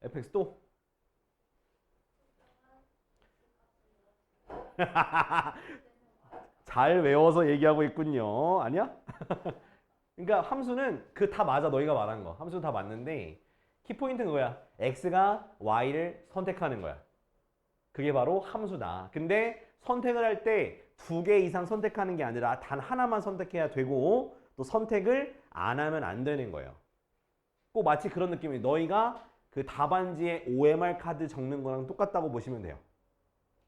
fx 또. 잘 외워서 얘기하고 있군요. 아니야? 그러니까 함수는 그 다 맞아. 너희가 말한 거. 함수 다 맞는데 키포인트는 그거야. x가 y를 선택하는 거야. 그게 바로 함수다. 근데 선택을 할 때 두 개 이상 선택하는 게 아니라 단 하나만 선택해야 되고 또 선택을 안 하면 안 되는 거예요. 꼭 마치 그런 느낌이 너희가 그 답안지에 OMR 카드 적는 거랑 똑같다고 보시면 돼요.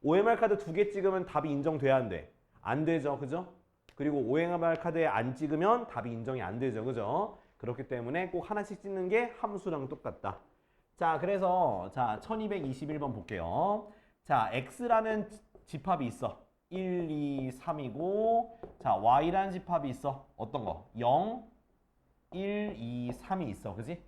OMR 카드 두 개 찍으면 답이 인정돼야 안 돼? 안 되죠. 그죠? 그리고 OMR 카드에 안 찍으면 답이 인정이 안 되죠. 그죠? 그렇기 때문에 꼭 하나씩 찍는 게 함수랑 똑같다. 자, 그래서 자 1221번 볼게요. 자, x라는 집합이 있어. 1, 2, 3이고 자, y라는 집합이 있어. 어떤 거? 0, 1, 2, 3이 있어. 그지?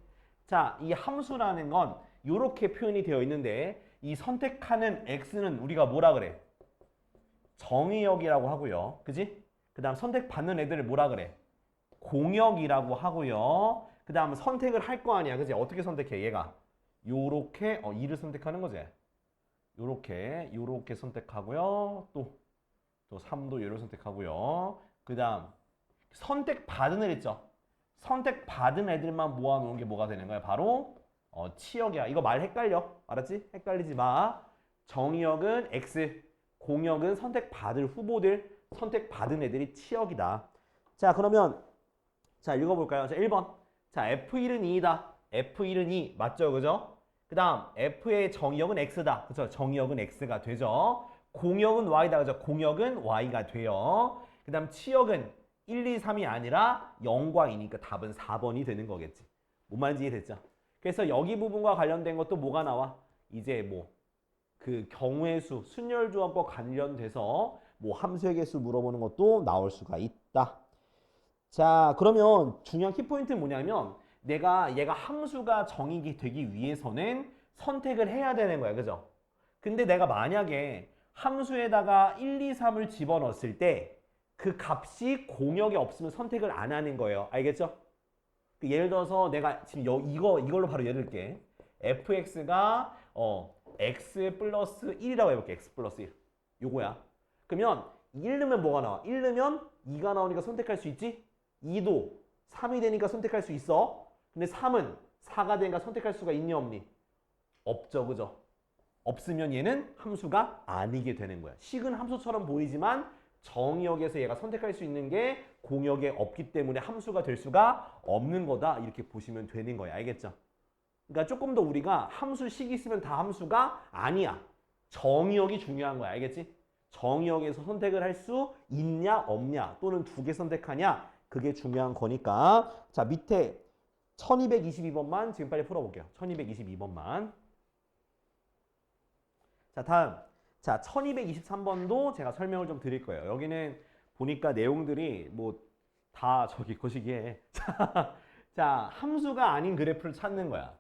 자, 이 함수라는 건 이렇게 표현이 되어 있는데 이 선택하는 x는 우리가 뭐라 그래? 정의역이라고 하고요. 그지? 그 다음 선택받는 애들을 뭐라 그래? 공역이라고 하고요. 그 다음 선택을 할 거 아니야. 그지? 어떻게 선택해? 얘가 요렇게 2를 선택하는 거지. 요렇게 선택하고요. 또 3도 얘를 선택하고요. 그 다음 선택받은 애 있죠? 선택받은 애들만 모아놓은 게 뭐가 되는 거야? 바로 치역이야. 이거 말 헷갈려. 알았지? 헷갈리지 마. 정의역은 X, 공역은 선택받을 후보들, 선택받은 애들이 치역이다. 자, 그러면 자, 읽어볼까요? 자, 1번. 자, F1은 2이다. F1은 2. 맞죠? 그죠? 그 다음 F의 정의역은 X다. 그죠? 정의역은 X가 되죠. 공역은 Y다. 그죠? 공역은 Y가 돼요. 그 다음 치역은 1, 2, 3이 아니라 0과 2니까 답은 4번이 되는 거겠지. 뭔 말인지 이해됐죠? 그래서 여기 부분과 관련된 것도 뭐가 나와? 이제 뭐 그 경우의 수, 순열조합과 관련돼서 뭐 함수의 개수 물어보는 것도 나올 수가 있다. 자, 그러면 중요한 키포인트는 뭐냐면 내가 얘가 함수가 정의가 되기 위해서는 선택을 해야 되는 거야. 그죠? 근데 내가 만약에 함수에다가 1, 2, 3을 집어넣었을 때 그 값이 공역에 없으면 선택을 안 하는 거예요. 알겠죠? 예를 들어서 내가 지금 이걸로 바로 예를 들게. fx가 x 플러스 1이라고 해볼게. x 플러스 1. 요거야. 그러면 1 넣으면 뭐가 나와? 1 넣으면 2가 나오니까 선택할 수 있지? 2도 3이 되니까 선택할 수 있어. 근데 3은 4가 되니까 선택할 수가 있니 없니? 없죠. 그죠? 없으면 얘는 함수가 아니게 되는 거야. 식은 함수처럼 보이지만 정의역에서 얘가 선택할 수 있는 게 공역에 없기 때문에 함수가 될 수가 없는 거다. 이렇게 보시면 되는 거야. 알겠죠? 그러니까 조금 더 우리가 함수식이 있으면 다 함수가 아니야. 정의역이 중요한 거야. 알겠지? 정의역에서 선택을 할 수 있냐 없냐 또는 두 개 선택하냐 그게 중요한 거니까 자 밑에 1222번만 지금 빨리 풀어볼게요. 1222번만. 자, 다음. 자, 1223번도 제가 설명을 좀 드릴 거예요. 여기는 보니까 내용들이 뭐 다 저기 거시기에. 자, 함수가 아닌 그래프를 찾는 거야.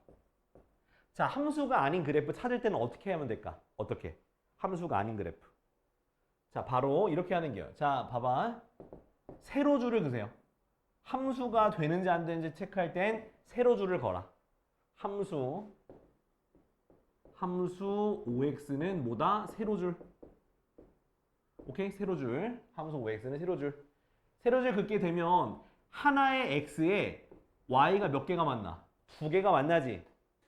자, 함수가 아닌 그래프 찾을 때는 어떻게 하면 될까? 어떻게? 함수가 아닌 그래프. 자, 바로 이렇게 하는 게요. 자, 봐봐. 세로줄을 그세요. 함수가 되는지 안 되는지 체크할 땐 세로줄을 걸어. 함수 5x는 뭐다? 세로줄. 오케이? 세로줄. 함수 5x는 세로줄. 세로줄 긋게 되면 하나의 x에 y가 몇 개가 만나? 두 개가 만나지.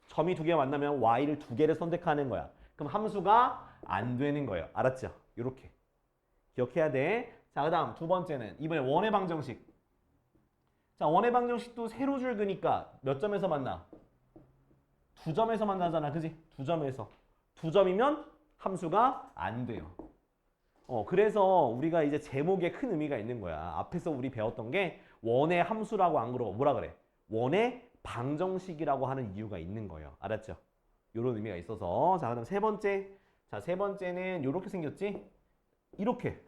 점이 두 개가 만나면 y를 두 개를 선택하는 거야. 그럼 함수가 안 되는 거예요. 알았죠? 이렇게. 기억해야 돼. 자, 그 다음 두 번째는 이번에 원의 방정식. 자, 원의 방정식도 세로줄 그니까 몇 점에서 만나? 두 점에서 만나잖아. 그지? 두 점에서. 두 점이면 함수가 안 돼요. 그래서 우리가 이제 제목에 큰 의미가 있는 거야. 앞에서 우리 배웠던 게 원의 함수라고 안 그러고 뭐라 그래? 원의 방정식이라고 하는 이유가 있는 거예요. 알았죠? 이런 의미가 있어서. 자, 그다음 세 번째. 자, 세 번째는 이렇게 생겼지? 이렇게.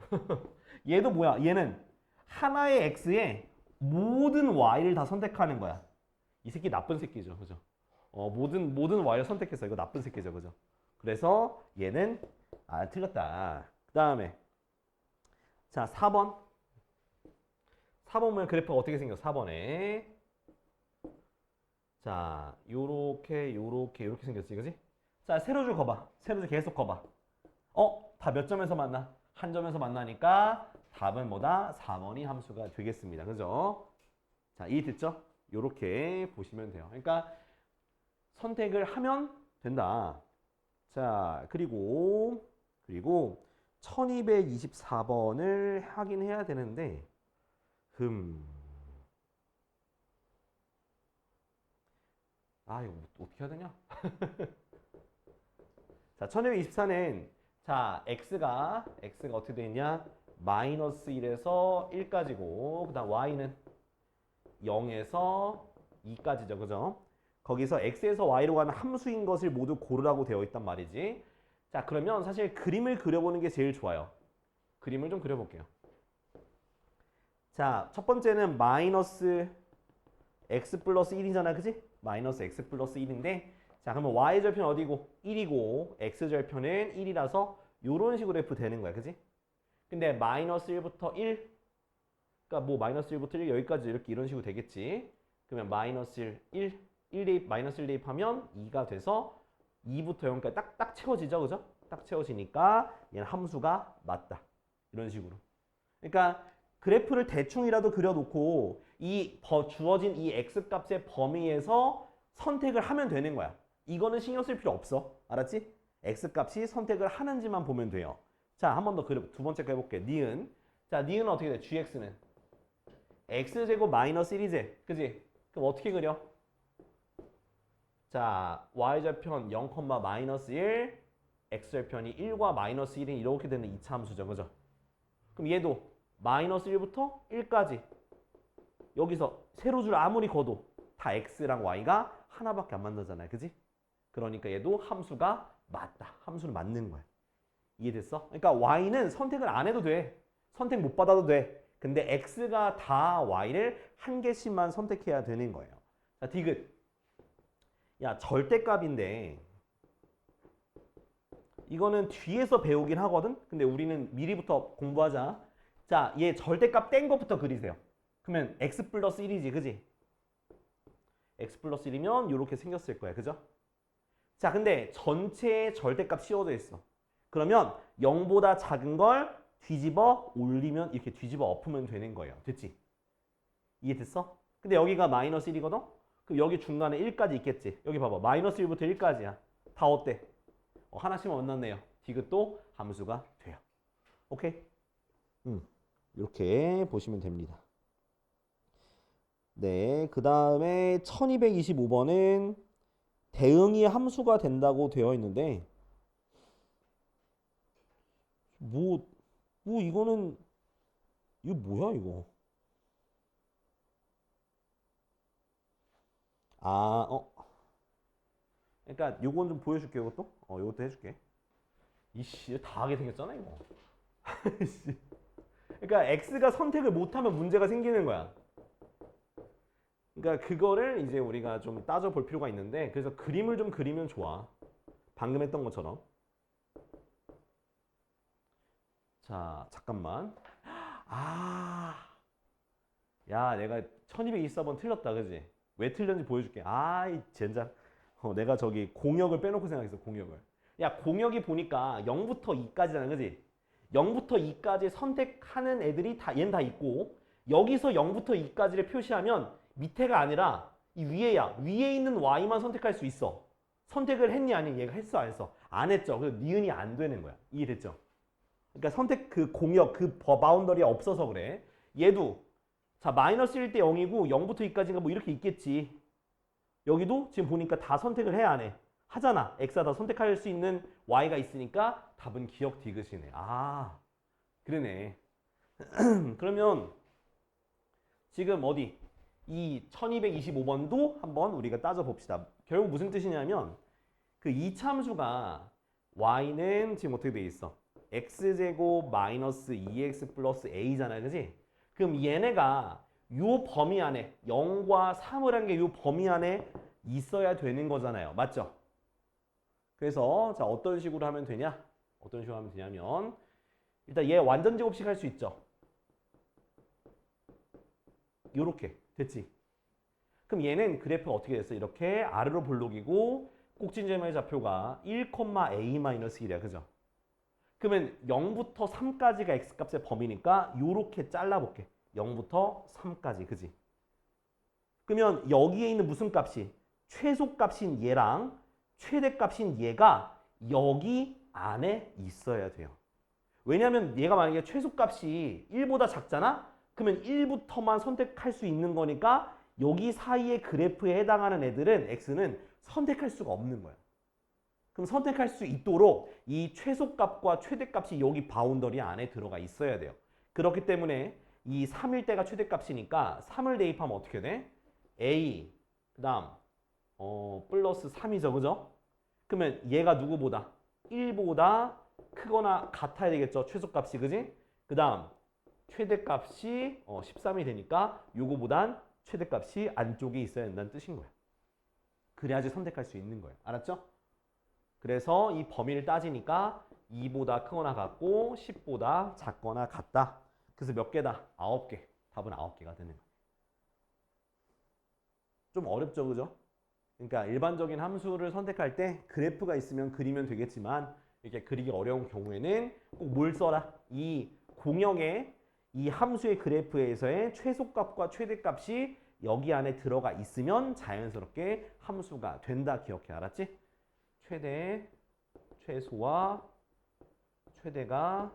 얘도 뭐야? 얘는 하나의 x에 모든 y를 다 선택하는 거야. 이 새끼 나쁜 새끼죠. 그죠? 모든 y를 선택했어. 이거 나쁜 새끼죠. 그죠? 그래서 얘는 틀렸다. 그 다음에 자 4번. 4번 보면 그래프가 어떻게 생겼어? 4번에 자, 요렇게 생겼지, 그지? 자, 세로줄 거봐. 세로줄 계속 거봐. 다 몇 점에서 만나? 한 점에서 만나니까 답은 뭐다? 4번이 함수가 되겠습니다. 그죠? 자, 이해됐죠? 요렇게 보시면 돼요. 그러니까 선택을 하면 된다. 자, 그리고 1224번을 하긴 해야 되는데 이거 어떻게 해야 되냐? 자, 1224는 자, x가 어떻게 돼 있냐? 마이너스 1에서 1까지고 그다음 y는 0에서 2까지죠. 그죠? 거기서 x에서 y로 가는 함수인 것을 모두 고르라고 되어 있단 말이지. 자, 그러면 사실 그림을 그려보는 게 제일 좋아요. 그림을 좀 그려볼게요. 자, 첫 번째는 마이너스 x 플러스 1이잖아. 그지? 마이너스 x 플러스 1인데 자, 그러면 y절편 어디고? 1이고 x절편은 1이라서 이런 식으로 f 되는 거야. 그지? 근데 마이너스 1부터 1 그러니까 뭐 마이너스 1부터 1 여기까지 이렇게 이런 식으로 되겠지. 그러면 마이너스 1 대입 마이너스 1 대입하면 2가 돼서 2부터 0까지 딱 채워지죠. 그죠? 딱 채워지니까 얘는 함수가 맞다. 이런 식으로. 그러니까 그래프를 대충이라도 그려놓고 이 주어진 이 x값의 범위에서 선택을 하면 되는 거야. 이거는 신경 쓸 필요 없어. 알았지? x값이 선택을 하는지만 보면 돼요. 자, 한 번 더 두 번째 거 해볼게. 니은. 자, 니은은 어떻게 돼? gx는 x제곱 마이너스 1이지? 그지? 그럼 어떻게 그려? 자, y절편 0, 마이너스 1, x절편이 1과 마이너스 1인 이렇게 되는 2차 함수죠. 그죠? 그럼 얘도 마이너스 1부터 1까지 여기서 세로줄 아무리 거도 다 x랑 y가 하나밖에 안 만나잖아요. 그지? 그러니까 얘도 함수가 맞다. 함수는 맞는 거야. 이해됐어? 그러니까 y는 선택을 안 해도 돼. 선택 못 받아도 돼. 근데 x가 다 y를 한 개씩만 선택해야 되는 거예요. 자, 디귿. 야, 절대값인데 이거는 뒤에서 배우긴 하거든? 근데 우리는 미리부터 공부하자. 자, 얘 절대값 뗀 것부터 그리세요. 그러면 x 플러스 1이지, 그지? x 플러스 1이면 이렇게 생겼을 거야, 그죠? 자, 근데 전체에 절대값 씌워져 있어. 그러면 0보다 작은 걸 뒤집어 올리면 이렇게 뒤집어 엎으면 되는 거예요. 됐지? 이해됐어? 근데 여기가 마이너스 1이거든? 그럼 여기 중간에 1까지 있겠지? 여기 봐봐. 마이너스 1부터 1까지야. 다 어때? 하나씩만 만났네요. 디귿도 함수가 돼요. 오케이? 이렇게 보시면 됩니다. 네, 그 다음에 1225번은 대응이 함수가 된다고 되어 있는데 이거는 이거 뭐야 이거? 그러니까 요건 좀 보여줄게. 이것도 요것도 해줄게. 이씨 다 하게 생겼잖아 이거. 그러니까 x가 선택을 못하면 문제가 생기는 거야. 그러니까 그거를 이제 우리가 좀 따져볼 필요가 있는데 그래서 그림을 좀 그리면 좋아. 방금 했던 것처럼. 자, 잠깐만. 야, 내가 1224번 틀렸다, 그지? 왜 틀렸는지 보여줄게. 이 젠장. 내가 저기 공역을 빼놓고 생각했어, 공역을. 야, 공역이 보니까 0부터 2까지잖아, 그지? 0부터 2까지 선택하는 애들이 얘는 다 있고 여기서 0부터 2까지를 표시하면 밑에가 아니라 이 위에야. 위에 있는 y만 선택할 수 있어. 선택을 했니 아니? 얘가 했어 안 했어? 안 했죠. 그래서 니은이 안 되는 거야. 이해됐죠? 그러니까 선택 그 공역 그 바운더리가 없어서 그래. 얘도 자 마이너스 1 대 0이고 0부터 2까지인가 뭐 이렇게 있겠지. 여기도 지금 보니까 다 선택을 해 안 해? 하잖아. x가 다 선택할 수 있는 y가 있으니까 답은 기억 디귿이네. 그러네. 그러면 지금 어디? 이 1225번도 한번 우리가 따져봅시다. 결국 무슨 뜻이냐면 그 이차함수가 y는 지금 어떻게 돼 있어? x제곱 마이너스 2x 플러스 a잖아요. 그지? 그럼 얘네가 요 범위 안에 0과 3을 한 게 요 범위 안에 있어야 되는 거잖아요. 맞죠? 그래서 자 어떤 식으로 하면 되냐? 어떤 식으로 하면 되냐면 일단 얘 완전 제곱식 할 수 있죠. 요렇게 됐지? 그럼 얘는 그래프가 어떻게 됐어? 이렇게 아래로 볼록이고 꼭지점의 좌표가 1,a-1이야. 그죠? 그러면 0부터 3까지가 x값의 범위니까 요렇게 잘라볼게. 0부터 3까지. 그지? 그러면 여기에 있는 무슨 값이? 최소값인 얘랑 최대값인 얘가 여기 안에 있어야 돼요. 왜냐하면 얘가 만약에 최소값이 1보다 작잖아? 그러면 1부터만 선택할 수 있는 거니까 여기 사이의 그래프에 해당하는 애들은 x는 선택할 수가 없는 거야. 그럼 선택할 수 있도록 이 최소값과 최대값이 여기 바운더리 안에 들어가 있어야 돼요. 그렇기 때문에 이 3일 때가 최대값이니까 3을 대입하면 어떻게 돼? a 그 다음 플러스 3이죠. 그죠? 그러면 얘가 누구보다? 1보다 크거나 같아야 되겠죠. 최소값이. 그지? 그 다음 최대값이 13이 되니까 요거보단 최대값이 안쪽에 있어야 된다는 뜻인 거야. 그래야지 선택할 수 있는 거예요. 알았죠? 그래서 이 범위를 따지니까 2보다 크거나 같고 10보다 작거나 같다. 그래서 몇 개다? 9개. 답은 9개가 되는 거예요. 좀 어렵죠, 그죠? 그러니까 일반적인 함수를 선택할 때 그래프가 있으면 그리면 되겠지만 이렇게 그리기 어려운 경우에는 꼭 뭘 써라? 이 공역의 이 함수의 그래프에서의 최소값과 최대값이 여기 안에 들어가 있으면 자연스럽게 함수가 된다. 기억해. 알았지? 최대, 최소와 최대가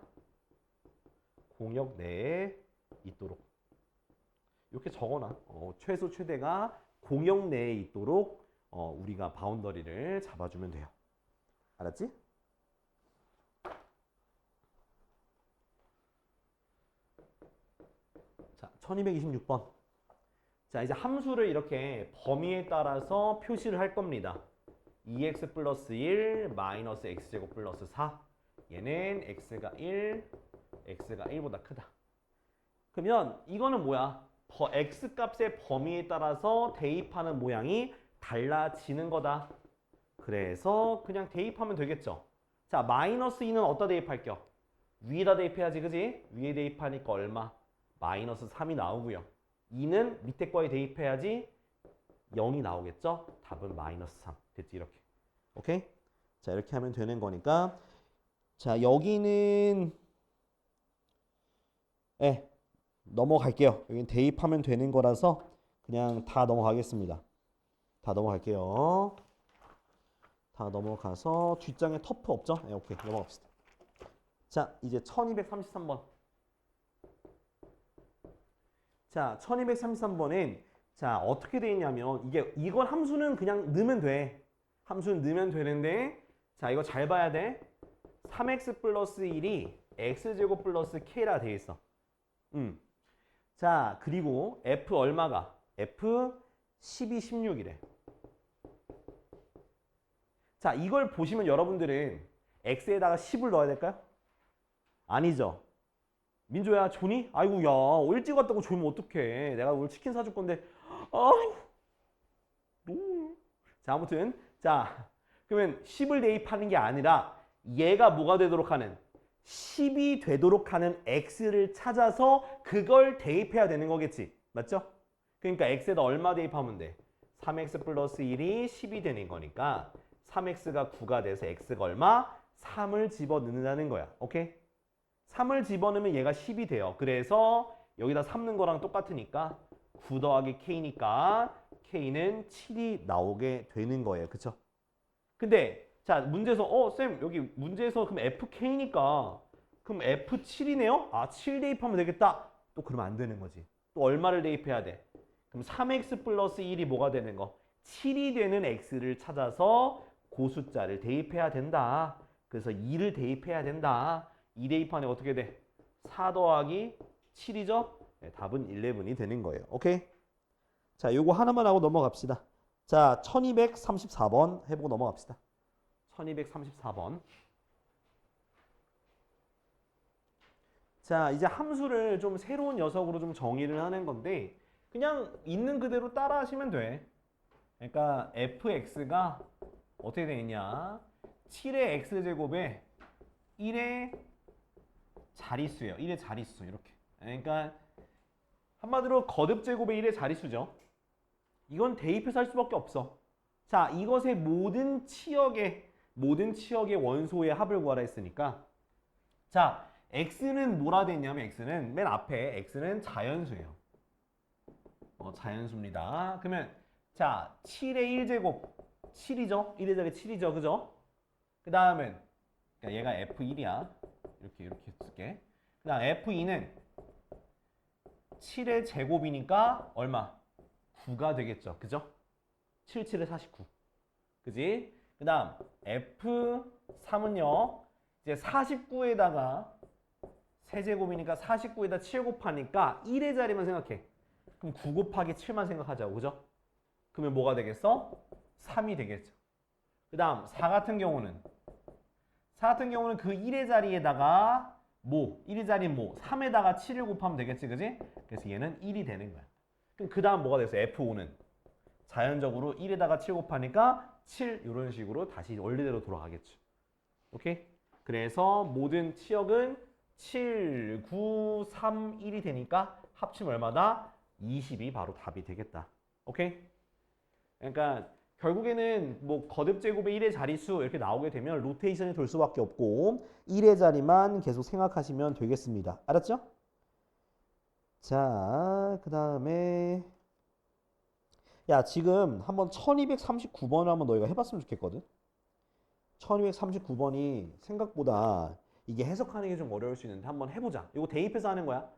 공역 내에 있도록 이렇게 적어놔. 최소, 최대가 공역 내에 있도록 우리가 바운더리를 잡아주면 돼요. 알았지? 자, 1226번. 자, 이제 함수를 이렇게 범위에 따라서 표시를 할 겁니다. 2x 플러스 1 마이너스 x제곱 플러스 4. 얘는 x가 1, x가 1보다 크다. 그러면 이거는 뭐야? x값의 범위에 따라서 대입하는 모양이 달라지는 거다. 그래서 그냥 대입하면 되겠죠. 자, 마이너스 2는 어디다 대입할게요? 위에다 대입해야지. 그지? 위에 대입하니까 얼마? 마이너스 3이 나오고요. 2는 밑에 거에 대입해야지 0이 나오겠죠? 답은 마이너스 3. 됐지? 이렇게. 오케이? 자, 이렇게 하면 되는 거니까. 자, 여기는 넘어갈게요. 여기는 대입하면 되는 거라서 그냥 다 넘어가겠습니다. 다 넘어갈게요. 다 넘어가서 뒷장에 터프 없죠? 오케이. 넘어갑시다. 자, 이제 1233번. 자, 1233번은 자, 어떻게 돼 있냐면 이걸 함수는 그냥 넣으면 돼. 함수는 넣으면 되는데 자, 이거 잘 봐야 돼. 3x 플러스 1이 x제곱 플러스 k라 돼 있어. 자, 그리고 f 얼마가? f 12, 16이래. 자, 이걸 보시면 여러분들은 x에다가 10을 넣어야 될까요? 아니죠. 민조야, 조니? 아이고, 야, 일찍 왔다고 조면 어떡해. 내가 오늘 치킨 사줄 건데. 아우. 자, 아무튼. 자, 그러면 10을 대입하는 게 아니라 얘가 뭐가 되도록 하는? 10이 되도록 하는 x를 찾아서 그걸 대입해야 되는 거겠지. 맞죠? 그러니까 x에다 얼마 대입하면 돼? 3x 플러스 1이 10이 되는 거니까 3x가 9가 돼서 x가 얼마? 3을 집어넣는다는 거야. 오케이? 3을 집어넣으면 얘가 10이 돼요. 그래서 여기다 3 넣은 거랑 똑같으니까 9 더하기 k니까 k는 7이 나오게 되는 거예요. 그쵸? 근데 자, 문제에서 쌤 여기 문제에서 그럼 fk니까 그럼 f7이네요? 아, 7 대입하면 되겠다. 또 그러면 안 되는 거지. 또 얼마를 대입해야 돼? 그럼 3x 플러스 1이 뭐가 되는 거? 7이 되는 x를 찾아서 그 숫자를 대입해야 된다. 그래서 2를 대입해야 된다. 2 대입하면 어떻게 돼? 4 더하기 7이죠? 네, 답은 11이 되는 거예요. 오케이? 자, 요거 하나만 하고 넘어갑시다. 자, 1234번 해보고 넘어갑시다. 1234번. 자, 이제 함수를 좀 새로운 녀석으로 좀 정의를 하는 건데 그냥 있는 그대로 따라 하시면 돼. 그러니까 fx가 어떻게 되느냐? 7의 x제곱에 1의 자릿수예요. 1의 자릿수 이렇게. 그러니까 한마디로 거듭제곱의 1의 자릿수죠. 이건 대입해서 할 수밖에 없어. 자, 이것의 모든 치역의 원소의 합을 구하라 했으니까 자, x는 뭐라 돼 있냐면 x는 맨 앞에 x는 자연수예요. 자연수입니다. 그러면 자, 7의 1제곱 7이죠? 1의 자리 7이죠. 그죠? 그 다음은 얘가 F1이야. 이렇게 쓸게. 그 다음 F2는 7의 제곱이니까 얼마? 9가 되겠죠. 그죠? 7, 7에 49. 그지? 그 다음 F3은요. 이제 49에다가 세제곱이니까 49에다 7 곱하니까 1의 자리만 생각해. 그럼 9 곱하기 7만 생각하자고. 그죠? 그러면 뭐가 되겠어? 3이 되겠죠. 그 다음 4 같은 경우는 그 1의 자리에다가 1의 자리 3에다가 7을 곱하면 되겠지. 그지? 그래서 얘는 1이 되는 거야. 그럼 그 다음 뭐가 됐어? F5는 자연적으로 1에다가 7 곱하니까 7 이런 식으로 다시 원래대로 돌아가겠죠. 오케이? 그래서 모든 치역은 7, 9, 3, 1이 되니까 합치면 얼마다? 20이 바로 답이 되겠다. 오케이? 그러니까 결국에는 거듭 제곱의 1의 자릿수 이렇게 나오게 되면 로테이션이 돌 수밖에 없고 1의 자리만 계속 생각하시면 되겠습니다. 알았죠? 자, 그 다음에 야, 지금 한번 1239번을 한번 너희가 해봤으면 좋겠거든. 1239번이 생각보다 이게 해석하는 게 좀 어려울 수 있는데 한번 해보자. 이거 대입해서 하는 거야.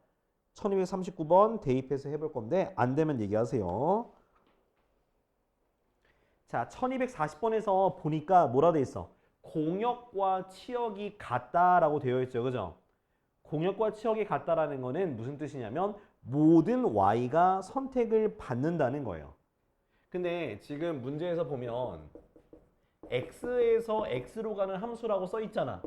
1239번 대입해서 해볼 건데 안 되면 얘기하세요. 자, 1240번에서 보니까 뭐라 돼 있어? 공역과 치역이 같다라고 되어 있죠. 그죠? 공역과 치역이 같다라는 거는 무슨 뜻이냐면 모든 y가 선택을 받는다는 거예요. 근데 지금 문제에서 보면 x에서 x로 가는 함수라고 써 있잖아.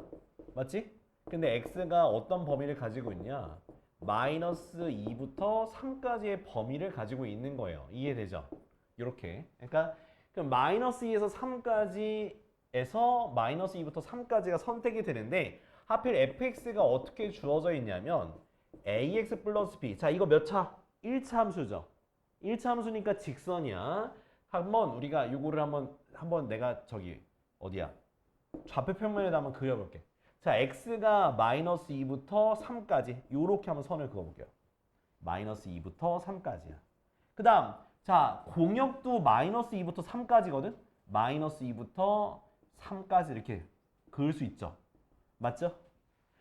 맞지? 근데 x가 어떤 범위를 가지고 있냐? 마이너스 2부터 3까지의 범위를 가지고 있는 거예요. 이해되죠? 이렇게. 그러니까 그럼 마이너스 2에서 3까지에서 마이너스 2부터 3까지가 선택이 되는데 하필 fx가 어떻게 주어져 있냐면 ax 플러스 b. 자, 이거 몇 차? 1차 함수죠. 1차 함수니까 직선이야. 한번 우리가 요거를 한번 내가 저기 어디야? 좌표 평면에다 한번 그려볼게. 자, x가 마이너스 2부터 3까지 요렇게 한번 선을 그어볼게요. 마이너스 2부터 3까지야. 그 다음 자, 공역도 마이너스 2부터 3까지거든? 마이너스 2부터 3까지 이렇게 그을 수 있죠. 맞죠?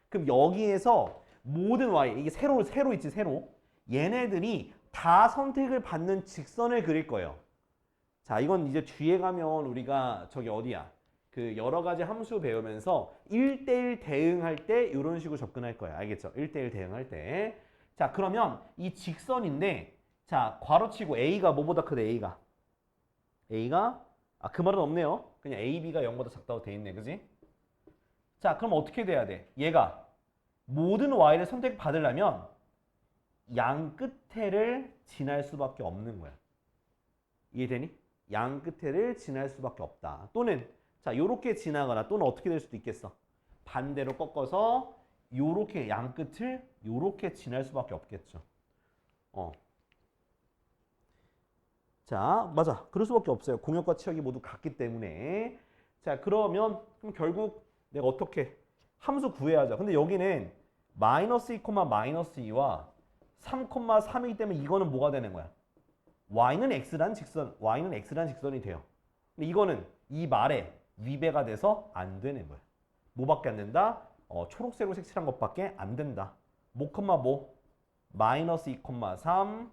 그럼 여기에서 모든 y, 이게 세로 있지, 세로. 얘네들이 다 선택을 받는 직선을 그릴 거예요. 자, 이건 이제 뒤에 가면 우리가 저기 어디야? 그 여러 가지 함수 배우면서 1대1 대응할 때 이런 식으로 접근할 거야. 알겠죠? 1대1 대응할 때. 자, 그러면 이 직선인데 자, 괄호치고 A가 뭐보다 크대, A가. 그 말은 없네요. 그냥 A, B가 0보다 작다고 돼 있네. 그지? 자, 그럼 어떻게 돼야 돼? 얘가 모든 Y를 선택받으려면 양 끝에를 지날 수밖에 없는 거야. 이해되니? 양 끝에를 지날 수밖에 없다. 또는 자, 요렇게 지나거나 또는 어떻게 될 수도 있겠어? 반대로 꺾어서 요렇게 양 끝을 요렇게 지날 수밖에 없겠죠. 자, 맞아. 그럴 수밖에 없어요. 공역과 치역이 모두 같기 때문에. 자, 그럼 결국 내가 어떻게 함수 구해야죠. 근데 여기는 마이너스 2, 마이너스 2와 3, 3이기 때문에 이거는 뭐가 되는 거야? y는 x란 직선이 돼요. 근데 이거는 이 말에 위배가 돼서 안 되는 거야. 뭐밖에 안 된다? 초록색으로 색칠한 것밖에 안 된다. 마이너스 2, 3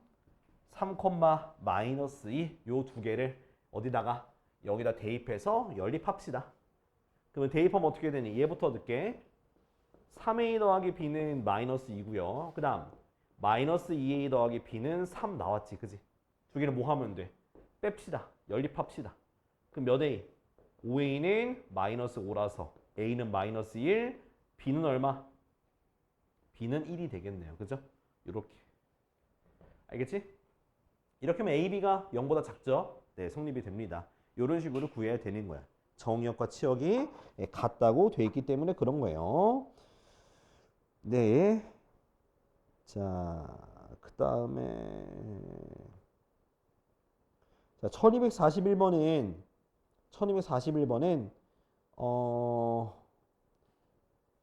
마이너스 2 요 두 개를 어디다가 여기다 대입해서 연립합시다. 그러면 대입하면 어떻게 되니? 얘부터 넣을게. 3a 더하기 b는 마이너스 2고요. 그 다음 마이너스 2a 더하기 b는 3 나왔지. 그지? 두 개를 뭐 하면 돼? 뺍시다. 연립합시다. 그럼 몇 a? 5a는 마이너스 5라서 a는 마이너스 1, b는 얼마? b는 1이 되겠네요. 그죠? 이렇게. 알겠지? 이렇게 하면 a, b가 0보다 작죠? 네, 성립이 됩니다. 이런 식으로 구해야 되는 거야. 정역과 치역이 같다고 돼 있기 때문에 그런 거예요. 네. 자, 그 다음에 자, 1241번은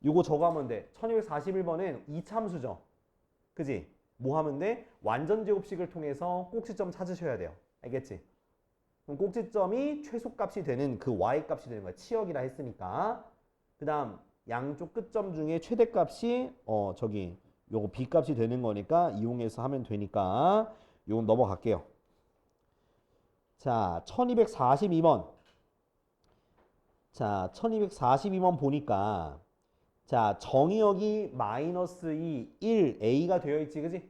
요거 저거 하면 돼. 1241번은 이참수죠. 그지? 뭐 하면 돼? 완전 제곱식을 통해서 꼭지점 찾으셔야 돼요. 알겠지? 그럼 꼭지점이 최소값이 되는 그 y값이 되는 거야. 치역이라 했으니까. 그 다음 양쪽 끝점 중에 최대값이 요거 b값이 되는 거니까 이용해서 하면 되니까 요건 넘어갈게요. 자, 1242번. 자, 1242번 보니까 자, 정의역이 마이너스 2, 1, a가 되어 있지, 그지?